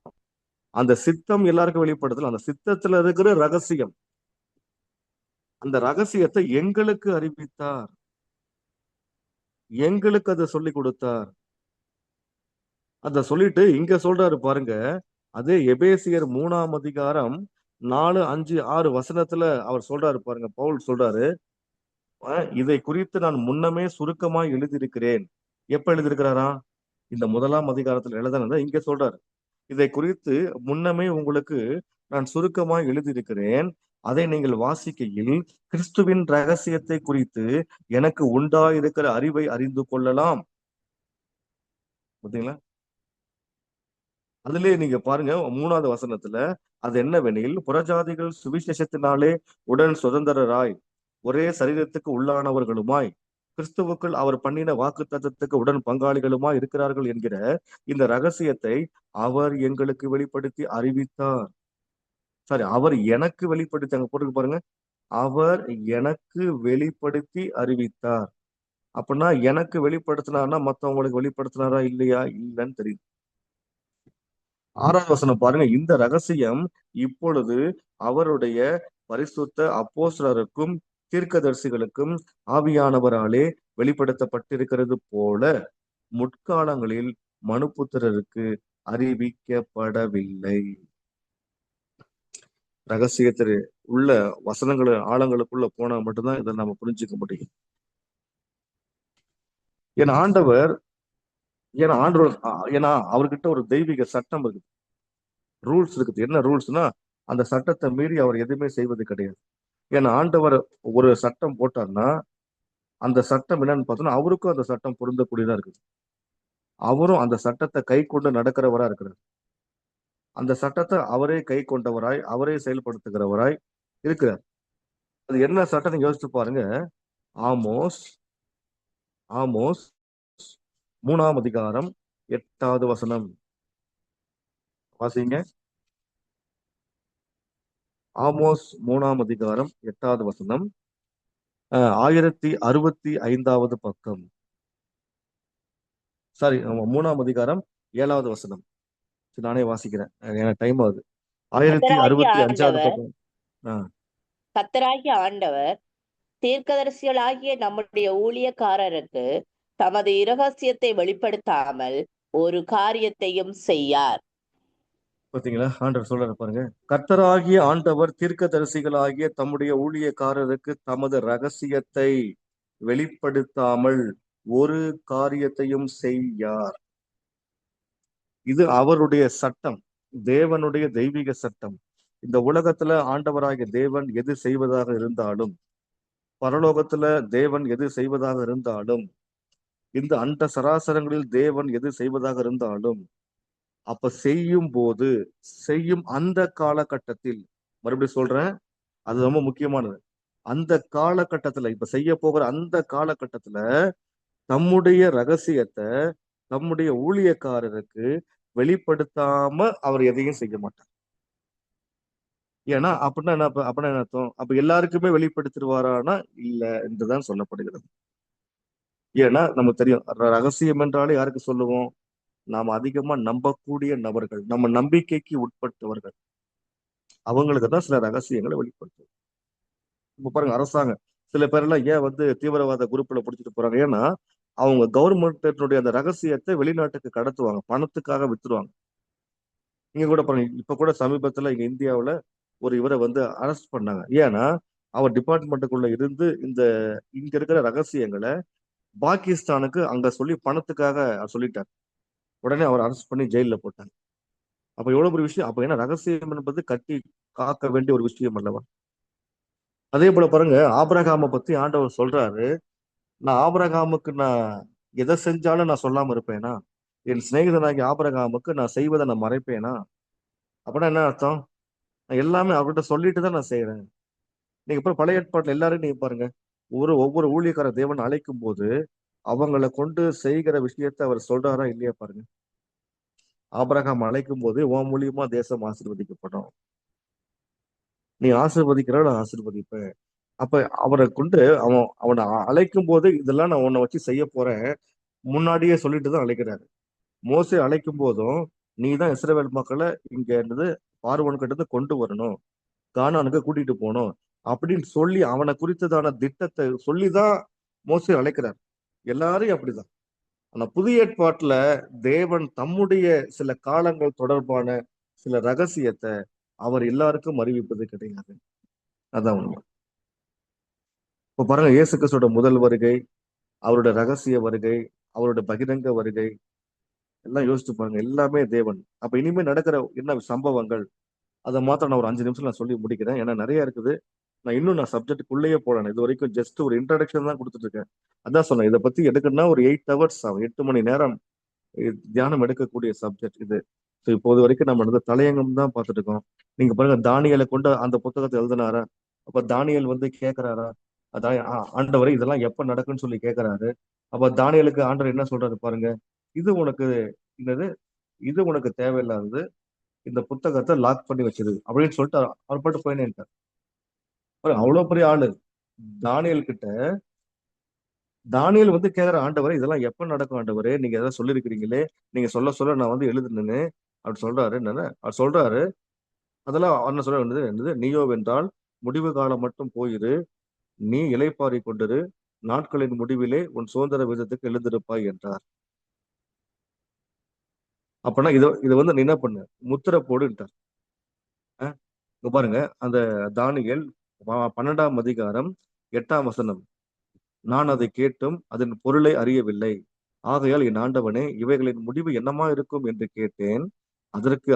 அந்த சித்தம் எல்லாருக்கும் வெளிப்படுத்தல, அந்த சித்தத்துல இருக்கிற ரகசியம், அந்த ரகசியத்தை எங்களுக்கு அறிவித்தார், எங்களுக்கு அதை சொல்லி கொடுத்தார். அத சொல்லிட்டு இங்க சொல்றாரு பாருங்க, அதே எபேசியர் 3 4, 5, 6 வசனத்துல அவர் சொல்றாரு பாருங்க, பவுல் சொல்றாரு, இதை குறித்து நான் முன்னமே சுருக்கமாய் எழுதியிருக்கிறேன். எப்ப எழுதியிருக்கிறாரா? இந்த 1 அதிகாரத்துல எழுதுனத இங்க சொல்றாரு. இதை குறித்து முன்னமே உங்களுக்கு நான் சுருக்கமாய் எழுதியிருக்கிறேன், அதை நீங்கள் வாசிக்கையில் கிறிஸ்துவின் ரகசியத்தை குறித்து எனக்கு உண்டாயிருக்கிற அறிவை அறிந்து கொள்ளலாம். பாத்தீங்களா? அதுலயே நீங்க பாருங்க 3வது வசனத்துல, அது என்னவெனில், புறஜாதிகள் சுவிசேஷத்தினாலே உடன் சுதந்திரராய் ஒரே சரீரத்துக்கு உள்ளானவர்களுமாய் கிறிஸ்துவுக்குள் அவர் பண்ணின வாக்குத்தத்தத்துக்கு உடன் பங்காளிகளுமாய் இருக்கிறார்கள் என்கிற இந்த ரகசியத்தை அவர் எங்களுக்கு வெளிப்படுத்தி அறிவித்தார். அவர் எனக்கு வெளிப்படுத்தி, அங்க போட்டு பாருங்க, அவர் எனக்கு வெளிப்படுத்தி அறிவித்தார். அப்படின்னா எனக்கு வெளிப்படுத்தினார்னா மத்தவங்களுக்கு வெளிப்படுத்தினாரா இல்லையா? இல்லைன்னு தெரியுது. 6வது வசனம் பாருங்க, இந்த ரகசியம் இப்பொழுது அவருடைய பரிசுத்த அப்போஸ்தலருக்கும் தீர்க்கதரிசிகளுக்கும் ஆவியானவராலே வெளிப்படுத்தப்பட்டிருக்கிறது போல முற்காலங்களில் மனுபுத்திரருக்கு அறிவிக்கப்படவில்லை. ரகசியத்தில் உள்ள வசனங்கள் ஆழங்களுக்குள்ள போனா மட்டும்தான் இதை நம்ம புரிஞ்சுக்க முடியும். என் ஆண்டவர் ஏன்னா ஆண்டவர் ஏன்னா அவர்கிட்ட ஒரு தெய்வீக சட்டம் இருக்குது, ரூல்ஸ் இருக்குது. என்ன ரூல்ஸ்னா அந்த சட்டத்தை மீறி அவர் எதுவுமே செய்வது கிடையாது. ஏன்னா ஆண்டவர் ஒரு சட்டம் போட்டார்னா அந்த சட்டம் என்னன்னு பார்த்தோம்னா அவருக்கும் அந்த சட்டம் பொருந்தக்கூடியதா இருக்குது. அவரும் அந்த சட்டத்தை கை கொண்டு நடக்கிறவரா இருக்கிறார். அந்த சட்டத்தை அவரே கை கொண்டவராய் அவரே செயல்படுத்துகிறவராய் இருக்கிறார். அது என்ன சட்டம் நீங்க யோசிச்சு பாருங்க. ஆமோஸ் ஆமோஸ் 3ஆம் அதிகாரம் 8வது வசனம் வாசிங்க. ஆமோஸ் 3ஆம் அதிகாரம் 8வது வசனம் 1065வது பக்கம். சாரி, 3ஆம் அதிகாரம் 7வது வசனம். நானே வாசிக்கிறேன், எனக்கு டைம் ஆகுது. கர்த்தராகிய 1065வது ஆண்டவர் பக்கம். கர்த்தராகிய ஆண்டவர் தீர்க்கதரிசிகளாகிய நம்முடைய ஊழியக்காரருக்கு தமது இரகசியத்தை வெளிப்படுத்தாமல் ஒரு காரியத்தையும் செய்யார். பாத்தீங்களா, ஆண்டவர் சொல்றாரு பாருங்க. கர்த்தராகிய ஆண்டவர் தீர்க்கதரிசிகளாகிய தம்முடைய ஊழியக்காரருக்கு தமது ரகசியத்தை வெளிப்படுத்தாமல் ஒரு காரியத்தையும் செய்யார். இது அவருடைய சட்டம், தேவனுடைய தெய்வீக சட்டம். இந்த உலகத்துல ஆண்டவராகிய தேவன் எது செய்வதாக இருந்தாலும், பரலோகத்துல தேவன் எது செய்வதாக இருந்தாலும், இந்த அண்ட சராசரங்களில் தேவன் எது செய்வதாக இருந்தாலும், அப்ப செய்யும் அந்த காலகட்டத்தில், மறுபடியும் சொல்றேன், அது ரொம்ப முக்கியமானது. அந்த காலகட்டத்துல, இப்ப செய்ய போகிற அந்த காலகட்டத்துல தம்முடைய ரகசியத்தை தம்முடைய ஊழியக்காரருக்கு வெளிப்படுத்தாம அவர் எதையும் செய்ய மாட்டார். ஏன்னா அப்படின்னா என்ன அர்த்தம்? அப்ப எல்லாருக்குமே வெளிப்படுத்திடுவாரானா இல்ல என்றுதான் சொல்லப்படுகிறது. ஏன்னா நமக்கு தெரியும், ரகசியம் என்றாலே யாருக்கு சொல்லுவோம்? நாம் அதிகமா நம்பக்கூடிய நபர்கள், நம்ம நம்பிக்கைக்கு உட்பட்டவர்கள், அவங்களுக்கு தான் சில ரகசியங்களை வெளிப்படுத்தும். இப்ப பாருங்க, அரசாங்கம் சில பேரெல்லாம் ஏன் தீவிரவாத குரூப்ல பிடிச்சிட்டு போறாங்க? ஏன்னா அவங்க கவர்மெண்ட்டினுடைய அந்த ரகசியத்தை வெளிநாட்டுக்கு கடத்துவாங்க, பணத்துக்காக வித்துருவாங்க. இங்க கூட பாருங்க, இப்ப கூட சமீபத்துல இங்க இந்தியாவுல ஒரு இவரை அரெஸ்ட் பண்ணாங்க. ஏன்னா அவர் டிபார்ட்மெண்ட்டுக்குள்ள இருந்து இங்க இருக்கிற ரகசியங்களை பாகிஸ்தானுக்கு அங்க சொல்லி பணத்துக்காக சொல்லிட்டார். உடனே அவர் அரெஸ்ட் பண்ணி ஜெயில போட்டாங்க. அப்ப எவ்வளவு பெரிய விஷயம்! அப்ப ஏன்னா ரகசியம் என்பது கட்டி காக்க வேண்டிய ஒரு விஷயம் அல்லவா? அதே போல பாருங்க, ஆபிரகாமை பத்தி ஆண்டவர் சொல்றாரு, நான் ஆபிரகாமுக்கு நான் எதை செஞ்சாலும் நான் சொல்லாம இருப்பேனா? என் சிநேகிதனாகிய ஆபிரகாமுக்கு நான் செய்வதை நான் மறைப்பேனா? அப்படின்னா என்ன அர்த்தம்? நான் எல்லாமே அவர்கிட்ட சொல்லிட்டு தான் நான் செய்யறேன். நீங்க அப்புறம் பழைய ஏற்பாட்டுல எல்லாரும் நீங்க பாருங்க, ஒவ்வொரு ஊழியக்கார தேவன் அழைக்கும் போது அவங்களை கொண்டு செய்கிற விஷயத்த அவர் சொல்றாரா இல்லையா பாருங்க. ஆபிரகாம் அழைக்கும் போது உன் மூலியமா தேசம் ஆசீர்வதிக்கப்படும், நீ ஆசீர்வதிக்கிற நான் ஆசீர்வதிப்பேன். அப்ப அவரை கொண்டு அவனை அழைக்கும் போது இதெல்லாம் நான் உன்னை வச்சு செய்ய போறேன் முன்னாடியே சொல்லிட்டு தான் அழைக்கிறாரு. மோசே அழைக்கும் போதும் நீ தான் இஸ்ரவேல் மக்களை இங்க இருந்தது பார்வோன் கிட்ட இருந்து கொண்டு வரணும், கானானுக்கு கூட்டிட்டு போகணும் அப்படின்னு சொல்லி அவனை குறித்ததான திட்டத்தை சொல்லிதான் மோசே அழைக்கிறார். எல்லாரையும் அப்படிதான். ஆனா புதிய ஏற்பாட்டுல தேவன் தம்முடைய சில காலங்கள் தொடர்பான சில ரகசியத்தை அவர் எல்லாருக்கும் அறிவிப்பது கிடையாது. அதான் உண்மை. இப்ப பாருங்க, இயேசு கிறிஸ்துவோட முதல் வருகை, அவருடைய ரகசிய வருகை, அவருடைய பகிரங்க வருகை எல்லாம் யோசிச்சு பாருங்க, எல்லாமே தேவன். அப்ப இனிமே நடக்கிற என்ன சம்பவங்கள் அதை மாத்திரம் நான் ஒரு 5 நிமிஷம் நான் சொல்லி முடிக்கிறேன். ஏன்னா நிறைய இருக்குது. நான் சப்ஜெக்டுக்குள்ளேயே போறேன். இது வரைக்கும் ஜஸ்ட் ஒரு இன்ட்ரடக்ஷன் தான் கொடுத்துட்டு இருக்கேன். அதான் சொன்னேன், இதை பத்தி எடுக்கணும்னா ஒரு 8 ஹவர்ஸ் ஆகும், 8 மணி நேரம் தியானம் எடுக்கக்கூடிய சப்ஜெக்ட் இது. ஸோ இப்போது வரைக்கும் நம்ம தலையங்கம் தான் பார்த்துட்டு இருக்கோம். நீங்க பாருங்க, தானியலை கொண்டு அந்த புத்தகத்தை எழுதினாரா? அப்ப தானியல் கேட்கிறாரா, அதான் ஆண்டவரை இதெல்லாம் எப்ப நடக்குன்னு சொல்லி கேட்கிறாரு. அப்ப தானியலுக்கு ஆண்டவர் என்ன சொல்றாரு பாருங்க, இது உனக்கு என்னது, இது உனக்கு தேவையில்லாதது, இந்த புத்தகத்தை லாக் பண்ணி வச்சிரு அப்படின்னு சொல்லிட்டு அவர் பாட்டு போயினேன்ட்டார். அவ்வளவு பெரிய ஆளு தானியல் கிட்ட. தானியல் கேக்குற, ஆண்டவரே இதெல்லாம் எப்ப நடக்கும் ஆண்டவரே, நீங்க ஏதாவது சொல்லிருக்கிறீங்களே, நீங்க சொல்ல சொல்ல நான் எழுதுனேன்னு அப்படி சொல்றாரு. என்னன்னு அவர் சொல்றாரு, அதெல்லாம் என்ன சொல்ல வேண்டியது என்னது, நீயோ வென்றால் முடிவு காலம் மட்டும் போயிரு, நீ இளைப்பாரி கொண்டிரு, நாட்களின் முடிவிலே உன் சுதந்திர விதத்துக்கு எழுந்திருப்பாய் என்றார். அப்பனா இதை நீ என்ன பண்ணு, முத்திரை போடுன்ட்டார். இங்க பாருங்க, அந்த தானியேல் 12ஆம் அதிகாரம் 8ஆம் வசனம், நான் அதை கேட்டும் அதன் பொருளை அறியவில்லை, ஆகையால் என் ஆண்டவனே, இவைகளின் முடிவு என்னமா இருக்கும் என்று கேட்டேன். அதற்கு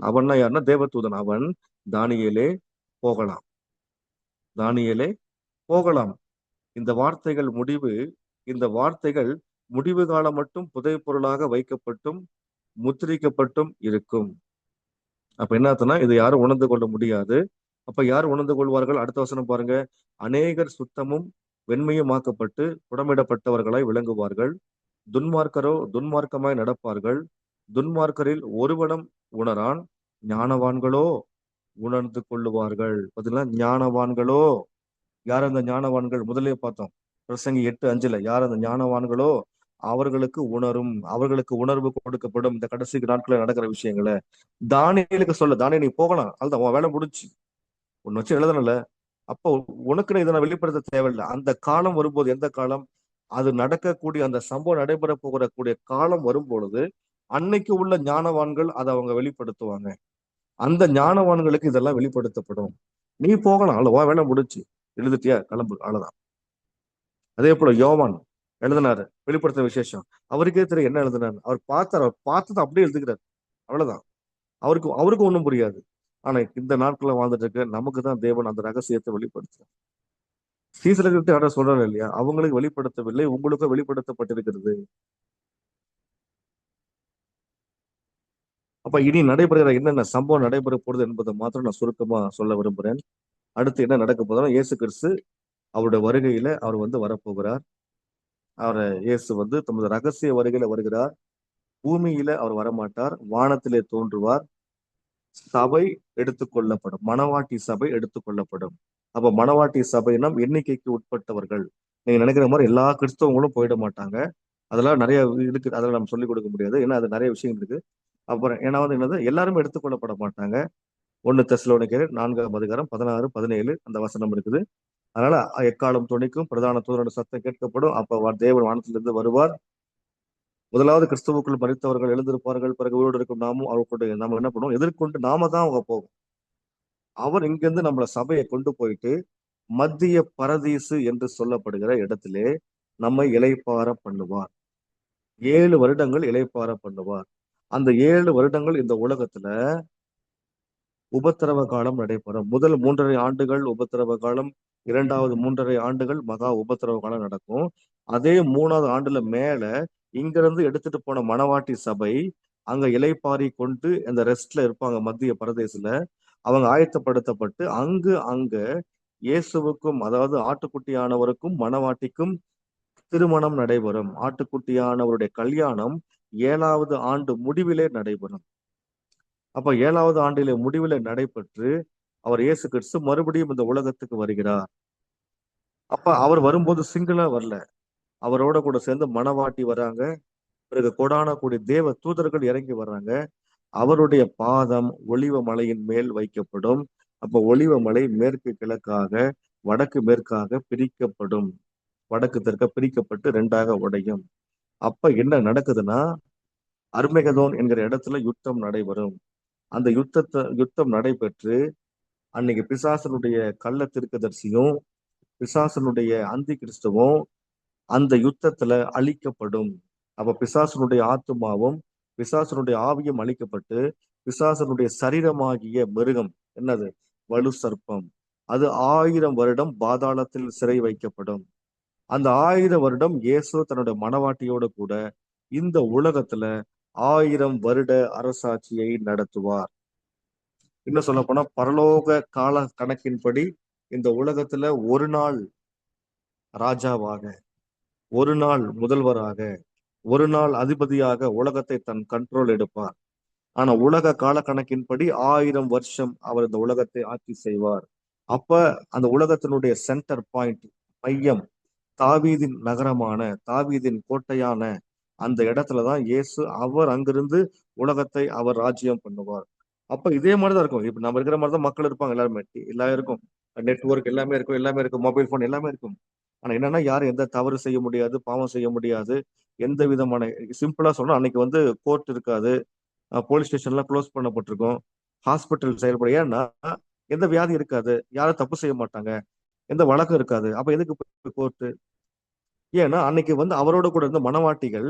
அவன்னா யாருன்னா தேவதூதன், அவன், தானியேலே போகலாம், தானியேலே போகலாம். இந்த வார்த்தைகள் முடிவு இந்த வார்த்தைகள் முடிவு காலம் மட்டும் புதை பொருளாக வைக்கப்பட்டும் முத்திரிக்கப்பட்டும் இருக்கும். அப்ப என்ன அர்த்தம்னா, இதை யாரும் உணர்ந்து கொள்ள முடியாது. அப்ப யார் உணர்ந்து கொள்வார்கள்? அடுத்த வசனம் பாருங்க. அநேகர் சுத்தமும் வெண்மையுமாக்கப்பட்டு புடமிடப்பட்டவர்களாய் விளங்குவார்கள். துன்மார்க்கரோ துன்மார்க்கமாய் நடப்பார்கள். துன்மார்க்கரில் ஒருவனும் உணரான். ஞானவான்களோ உணர்ந்து கொள்ளுவார்கள். பார்த்தீங்களா? ஞானவான்களோ, யார் அந்த ஞானவான்கள்? முதலே பார்த்தோம், பிரசங்கி 8:5. யார் அந்த ஞானவான்களோ அவர்களுக்கு உணர்வு கொடுக்கப்படும். இந்த கடைசி நாட்களில் நடக்கிற விஷயங்களை தானியேலுக்கு சொல்ல, தானியேல் நீ போகலாம், அதுதான் உன் வேலை முடிச்சு, ஒன்னு வச்சு எழுதணும்ல. அப்போ உனக்கு இதை நான் வெளிப்படுத்த தேவையில்லை. அந்த காலம் வரும்போது, எந்த காலம்? அது நடக்கக்கூடிய, அந்த சம்பவம் நடைபெற கூடிய காலம் வரும்பொழுது அன்னைக்கு உள்ள ஞானவான்கள் அதை அவங்க வெளிப்படுத்துவாங்க. அந்த ஞானவான்களுக்கு இதெல்லாம் வெளிப்படுத்தப்படும். நீ போகலாம், அவ்வளவா வேலை முடிச்சு, எழுதிட்டியா, கிளம்பு, அவ்வளவுதான். அதே போல யோவான் எழுதினாரு வெளிப்படுத்த விசேஷம். அவருக்கே தெரியும் என்ன எழுதினாரு. அவர் பார்த்ததை அப்படியே எழுதுகிறார், அவ்வளவுதான். அவருக்கு ஒண்ணும் புரியாது. ஆனா இந்த நாட்கள்ல வாழ்ந்துட்டு இருக்க நமக்கு தான் தேவன் அந்த ரகசியத்தை வெளிப்படுத்துறார். சீசர்களுக்கு யாரும் சொல்றாரு இல்லையா, அவங்களுக்கு வெளிப்படுத்தவில்லை, உங்களுக்கும் வெளிப்படுத்தப்பட்டிருக்கிறது. அப்ப இனி நடைபெறுகிற என்னென்ன சம்பவம் நடைபெற போறது என்பதை மாத்திரம் நான் சுருக்கமா சொல்ல விரும்புறேன். அடுத்து என்ன நடக்க போதுன்னா, இயேசு கிறிஸ்து அவருடைய வருகையில அவர் வரப்போகிறார். இயேசு தமது ரகசிய வருகையில வருகிறார். பூமியில அவர் வரமாட்டார், வானத்திலே தோன்றுவார். சபை எடுத்துக்கொள்ளப்படும், மணவாட்டி சபை எடுத்துக்கொள்ளப்படும். அப்ப மணவாட்டி சபையினம் எண்ணிக்கைக்கு உட்பட்டவர்கள். நீங்க நினைக்கிற மாதிரி எல்லா கிறிஸ்தவங்களும் போயிட மாட்டாங்க. அதெல்லாம் நிறைய இருக்கு, அதெல்லாம் நம்ம சொல்லிக் கொடுக்க முடியாது, ஏன்னா அது நிறைய விஷயம் இருக்கு. அப்புறம் ஏன்னா என்னது, எல்லாருமே எடுத்துக்கொள்ளப்பட மாட்டாங்க. 1 தெசலோனிக்கேயர் 4:16-17 அந்த வசனம் இருக்குது. அதனால எக்காலம் துணிக்கும், பிரதான தூதரோட சத்தம் கேட்கப்படும். அப்ப தேவன் வானத்திலிருந்து வருவார். முதலாவது கிறிஸ்துவுக்குள் மரித்தவர்கள் எழுந்திருப்பார்கள். பிறகு உயிரோடு இருக்கும் நாமும் அவர்களுடைய நம்ம என்ன பண்ணுவோம், எதிர்கொண்டு நாம தான் அவங்க போவோம். அவர் இங்கிருந்து நம்மள சபையை கொண்டு போயிட்டு மத்திய பரதீசு என்று சொல்லப்படுகிற இடத்திலே நம்மை இளைப்பாற பண்ணுவார். 7 வருடங்கள் இளைப்பாற பண்ணுவார். அந்த 7 வருடங்கள் இந்த உலகத்துல உபத்திரவ காலம் நடைபெறும். முதல் 3.5 ஆண்டுகள் உபத்திரவ காலம், 2வது 3.5 ஆண்டுகள் மகா உபத்திரவ காலம் நடக்கும். அதே 3வது ஆண்டுல மேல இங்கிருந்து எடுத்துட்டு போன மணவாட்டி சபை அங்க இளைப்பாரி கொண்டு அந்த ரெஸ்ட்ல இருப்பாங்க. மத்திய பரதேசுல அவங்க ஆயத்தப்படுத்தப்பட்டு அங்க இயேசுவுக்கும், அதாவது ஆட்டுக்குட்டியானவருக்கும் மணவாட்டிக்கும் திருமணம் நடைபெறும். ஆட்டுக்குட்டியானவருடைய கல்யாணம் 7வது ஆண்டு முடிவிலே நடைபெறும். அப்ப 7வது ஆண்டிலே முடிவிலே நடைபெற்று அவர் இயேசு கிறிஸ்து மறுபடியும் இந்த உலகத்துக்கு வருகிறார். அப்ப அவர் வரும்போது சிங்கிளா வரல, அவரோட கூட சேர்ந்து மணவாட்டி வராங்க. பிறகு கொடான கூடிய தேவ தூதர்கள் இறங்கி வர்றாங்க. அவருடைய பாதம் ஒலிவ மலையின் மேல் வைக்கப்படும். அப்ப ஒலிவ மலை மேற்கு கிழக்காக, வடக்கு மேற்காக பிரிக்கப்படும். வடக்கு தெற்க பிரிக்கப்பட்டு 2ஆக உடையும். அப்ப என்ன நடக்குதுன்னா, அர்மெகதோன் என்கிற இடத்துல யுத்தம் நடைபெறும். அந்த யுத்தம் நடைபெற்று அன்னைக்கு பிசாசனுடைய கள்ள தீர்க்கதரிசியும் பிசாசனுடைய அந்தி கிறிஸ்துவும் அந்த யுத்தத்துல அழிக்கப்படும். அப்ப பிசாசனுடைய ஆத்துமாவும் பிசாசனுடைய ஆவியும் அழிக்கப்பட்டு பிசாசனுடைய சரீரமாகிய மிருகம், என்னது, வலு சர்ப்பம், அது 1000 வருடம் பாதாளத்தில் சிறை வைக்கப்படும். அந்த 1000 வருடம் இயேசு தன்னுடைய மணவாட்டியோடு கூட இந்த உலகத்துல 1000 வருட அரசாட்சியை நடத்துவார். இன்னும் சொல்ல போனா பரலோக கால கணக்கின்படி இந்த உலகத்துல ஒரு நாள் ராஜாவாக, ஒரு நாள் முதல்வராக, ஒரு நாள் அதிபதியாக உலகத்தை தன் கண்ட்ரோல் எடுப்பார். ஆனா உலக கால கணக்கின்படி 1000 வருஷம் அவர் இந்த உலகத்தை ஆட்சி செய்வார். அப்ப அந்த உலகத்தினுடைய சென்டர் பாயிண்ட், மையம், தாவீதின் நகரமான, தாவீதின் கோட்டையான அந்த இடத்துலதான் இயேசு அவர் அங்கிருந்து உலகத்தை அவர் ராஜ்யம் பண்ணுவார். அப்ப இதே மாதிரிதான் இருக்கும். இப்ப நம்ம இருக்கிற மாதிரிதான் மக்கள் இருப்பாங்க, எல்லாருமே எல்லாம் இருக்கும், நெட்வொர்க் எல்லாமே இருக்கும், மொபைல் போன் எல்லாமே இருக்கும். ஆனா என்னன்னா, யாரும் எந்த தவறு செய்ய முடியாது, பாவம் செய்ய முடியாது. எந்த விதமான, சிம்பிளா சொன்னா, அன்னைக்கு கோர்ட் இருக்காது, போலீஸ் ஸ்டேஷன்லாம் க்ளோஸ் பண்ணப்பட்டிருக்கும், ஹாஸ்பிட்டல் செயல்பட, ஏன்னா எந்த வியாதி இருக்காது, யாரும் தப்பு செய்ய மாட்டாங்க, எந்த வழக்கம் இருக்காது. அப்ப எதுக்கு கோர்ட்டு? ஏன்னா அன்னைக்கு அவரோட கூட இருந்த மணவாட்டிகள்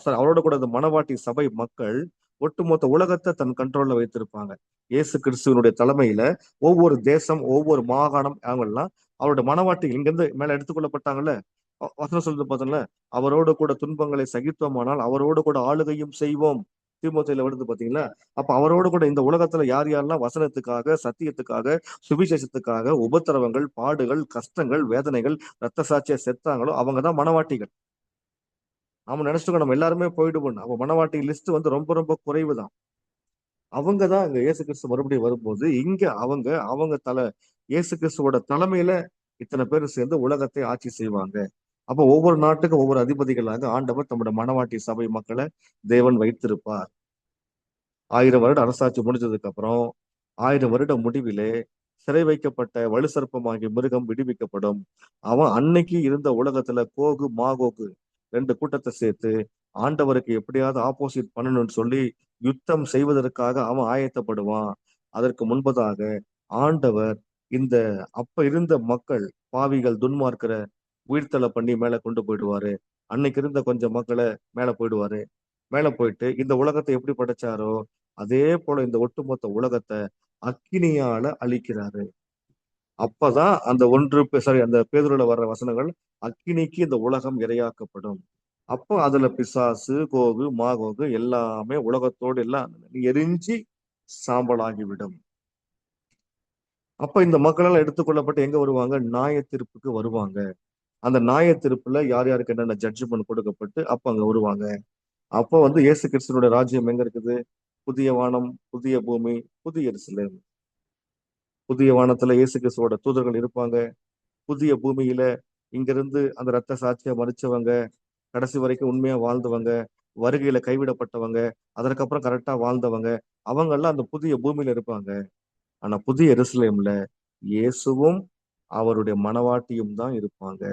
சாரி, அவரோட கூட இந்த மணவாட்டி சபை மக்கள் ஒட்டுமொத்த உலகத்தை தன் கண்ட்ரோல்ல வைத்திருப்பாங்க. இயேசு கிறிஸ்துவனுடைய தலைமையில ஒவ்வொரு தேசம், ஒவ்வொரு மாகாணம், அவங்கெல்லாம் அவருடைய மணவாட்டிகள் இங்கிருந்து மேல எடுத்துக்கொள்ளப்பட்டாங்கல்ல. வசனம் சொல்றது பார்த்தோம்ல, அவரோடு கூட துன்பங்களை சகித்தோமானால் அவரோடு கூட ஆளுகையும் செய்வோம். தீமோத்தேயுல வருது பாத்தீங்களா? அப்ப அவரோடு கூட இந்த உலகத்துல யார் யாரெல்லாம் வசனத்துக்காக, சத்தியத்துக்காக, சுவிசேஷத்துக்காக உபத்திரவங்கள், பாடுகள், கஷ்டங்கள், வேதனைகள், ரத்த சாட்சியா செத்தாங்களோ அவங்கதான் மணவாட்டிகள். நாம நினைச்சிருக்கோம் நம்ம எல்லாருமே போயிடுவோம். அவ மணவாட்டி லிஸ்ட் வந்து ரொம்ப ரொம்ப குறைவு தான். அவங்க தான் இங்க இயேசு கிறிஸ்து மறுபடியும் வரும்போது இங்க அவங்க அவங்க இயேசு கிறிஸ்துவோட தலைமையில இத்தனை பேர் சேர்ந்து உலகத்தை ஆட்சி செய்வாங்க. அப்ப ஒவ்வொரு நாட்டுக்கும் ஒவ்வொரு அதிபதிகளாக ஆண்டவர் தம்முடைய மணவாட்டி சபை மக்களை தேவன் வைத்திருப்பார். 1000 வருட அரசாட்சி முடிஞ்சதுக்கு அப்புறம் 1000 வருட முடிவிலே சிறை வைக்கப்பட்ட வலு சர்ப்பமாகிய மிருகம் விடுவிக்கப்படும். அவன் அன்னைக்கு இருந்த உலகத்துல கோகு மாகோகு 2 கூட்டத்தை சேர்த்து ஆண்டவருக்கு எப்படியாவது ஆப்போசிட் பண்ணணும்னு சொல்லி யுத்தம் செய்வதற்காக அவன் ஆயத்தப்படுவான். அதற்கு முன்பதாக ஆண்டவர் இந்த அப்ப இருந்த மக்கள் பாவிகள் துன்மார்க்கிற உயிர்த்தலை பண்ணி மேல கொண்டு போயிடுவாரு. அன்னைக்கு இருந்த கொஞ்சம் மக்களை மேல போயிடுவாரு. மேல போயிட்டு இந்த உலகத்தை எப்படி படைச்சாரோ அதே போல இந்த ஒட்டுமொத்த உலகத்தை அக்கினியால அழிக்கிறாரு. அப்பதான் அந்த அந்த பேதுருல வர்ற வசனங்கள், அக்கினிக்கு இந்த உலகம் இரையாக்கப்படும். அப்போ அதுல பிசாசு, கோகு, மாகோகு எல்லாமே உலகத்தோடு எல்லாம் எரிஞ்சு சாம்பலாகிவிடும். அப்ப இந்த மக்கள் எல்லாம் எடுத்துக்கொள்ளப்பட்டு எங்க வருவாங்க? நியாய தீர்ப்புக்கு வருவாங்க. அந்த நியாய தீர்ப்புல யார் யாருக்கு என்னென்ன ஜட்ஜ்மெண்ட் கொடுக்கப்பட்டு அப்ப அங்க வருவாங்க. அப்போ வந்து இயேசு கிறிஸ்துவோட ராஜ்யம் எங்க இருக்குது? புதிய வானம், புதிய பூமி, புதிய எருசலேம். புதிய வானத்துல இயேசு கிறிஸ்துவோட தூதர்கள் இருப்பாங்க. புதிய பூமியில இங்கிருந்து அந்த ரத்த சாட்சியா மறிச்சவங்க, கடைசி வரைக்கும் உண்மையா வாழ்ந்தவங்க, வருகையில கைவிடப்பட்டவங்க, அதற்கப்புறம் கரெக்டா வாழ்ந்தவங்க, அவங்க எல்லாம் அந்த புதிய பூமியில இருப்பாங்க. ஆனா புதிய எருசலேம்ல இயேசுவும் அவருடைய மணவாட்டியும் தான் இருப்பாங்க.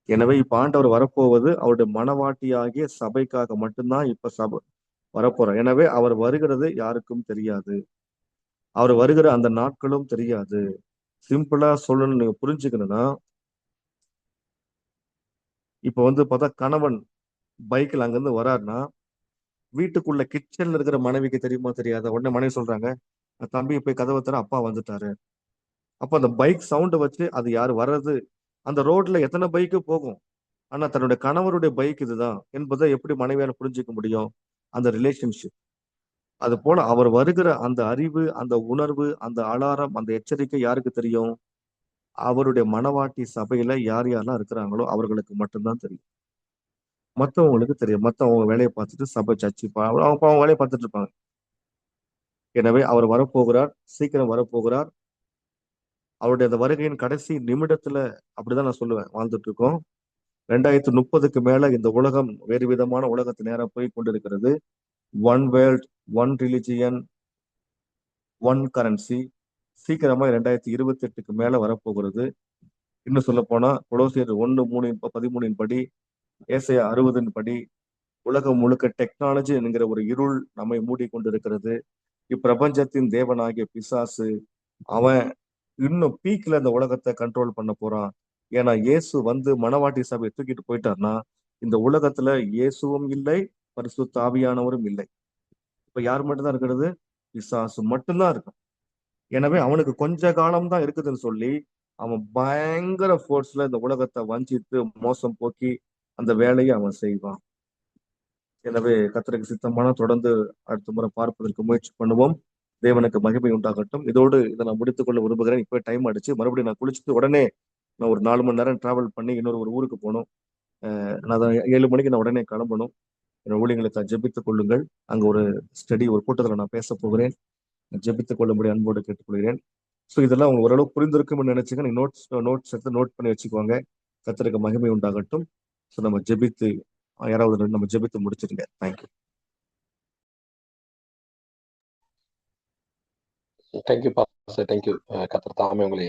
எனவே இப்ப ஆண்டவர் வரப்போவது அவருடைய மணவாட்டியாகிய சபைக்காக மட்டும்தான் இப்ப சபை வரப்போறார். எனவே அவர் வருகிறது யாருக்கும் தெரியாது. அவர் வருகிற அந்த நாட்களும் தெரியாது. சிம்பிளா சொல்லணும், நீங்க புரிஞ்சுக்கணும்னா, இப்ப வந்து பார்த்தா கணவன் பைக்ல அங்கிருந்து வராருன்னா வீட்டுக்குள்ள கிச்சன்ல இருக்கிற மனைவிக்கு தெரியுமா தெரியாத? உடனே மனைவி சொல்றாங்க, தம்பி போய் கதவை தர, அப்பா வந்துட்டாரு. அப்ப அந்த பைக் சவுண்ட் வச்சு அது யாரு வர்றது, அந்த ரோட்ல எத்தனை பைக்கு போகும், ஆனா தன்னுடைய கணவருடைய பைக் இதுதான் என்பதை எப்படி மனைவியால புரிஞ்சுக்க முடியும்? அந்த ரிலேஷன்ஷிப். அது போல அவர் வருகிற அந்த அறிவு, அந்த உணர்வு, அந்த அலாரம், அந்த எச்சரிக்கை யாருக்கு தெரியும்? அவருடைய மணவாட்டி சபையில யார் யாரெல்லாம் இருக்கிறாங்களோ அவர்களுக்கு மட்டும்தான் தெரியும். மத்தவங்களுக்கு தெரியும். மத்தவங்க வேலையை பார்த்துட்டு சபை சர்ச்சு அவங்க வேலையை பார்த்துட்டு இருப்பாங்க. எனவே அவர் வரப்போகிறார், சீக்கிரம் வரப்போகிறார். அவருடைய அந்த வருகையின் கடைசி நிமிடத்துல அப்படிதான் நான் சொல்லுவேன் வாழ்ந்துட்டு இருக்கோம். 2030க்கு மேல இந்த உலகம் வேறு விதமான உலகத்து நேரம் போய் கொண்டிருக்கிறது. One world, one religion, one currency. சீக்கிரமா 2028க்கு மேல வரப்போகிறது. இன்னும் சொல்ல போனா கொலோசியர் 1:13 படி, ஏசாயா 60 படி உலகம் முழுக்க டெக்னாலஜி என்கிற ஒரு இருள் நம்மை மூடி கொண்டிருக்கிறது. இப்பிரபஞ்சத்தின் தேவனாகிய பிசாசு அவன் இன்னும் பீக்ல இந்த உலகத்தை கண்ட்ரோல் பண்ண போறான். ஏன்னா இயேசு வந்து மணவாட்டி சபையை தூக்கிட்டு போயிட்டார்னா இந்த உலகத்துல இயேசுவும் இல்லை, பரிசுத்த ஆவியானவரும் இல்லை. இப்ப யார் மட்டும்தான் இருக்கிறது? பிசாசு மட்டும்தான் இருக்கும். எனவே அவனுக்கு கொஞ்ச காலம் தான் இருக்குதுன்னு சொல்லி அவன் பயங்கர ஃபோர்ஸ்ல இந்த உலகத்தை வஞ்சித்து மோசம் போக்கி அந்த வேலையை அவன் செய்வான். எனவே கர்த்தருக்கு சித்தமான தொடர்ந்து அடுத்த முறை பார்ப்பதற்கு முயற்சி பண்ணுவோம். தேவனுக்கு மகிமை உண்டாகட்டும். இதோடு இதை நான் முடித்துக் கொள்ள விரும்புகிறேன். இப்போ டைம் ஆயிடுச்சு. மறுபடியும் நான் குளிச்சுட்டு உடனே நான் ஒரு 4 மணி நேரம் டிராவல் பண்ணி ஒரு ஊருக்கு போகணும். நான் 7 மணிக்கு நான் உடனே கிளம்பணும். என் ஊழியர்களுக்கு ஜெபித்துக் கொள்ளுங்கள். அங்க ஒரு கூட்டத்தில் நான் பேச போகிறேன். ஜெபித்துக் கொள்ளும்படி அன்போடு கேட்டுக்கொள்கிறேன். ஸோ இதெல்லாம் உங்களுக்கு ஓரளவு புரிந்திருக்கும்னு நினைச்சுங்க. நீங்க நோட்ஸ் எடுத்து நோட் பண்ணி வச்சுக்கோங்க. கர்த்தருக்கு மகிமை உண்டாகட்டும். ஸோ நம்ம ஜெபித்து யாராவது நம்ம ஜெபித்து முடிச்சிருங்க. தேங்க்யூ. Thank you pastor, thank you. கர்த்தர் தாமே உங்களை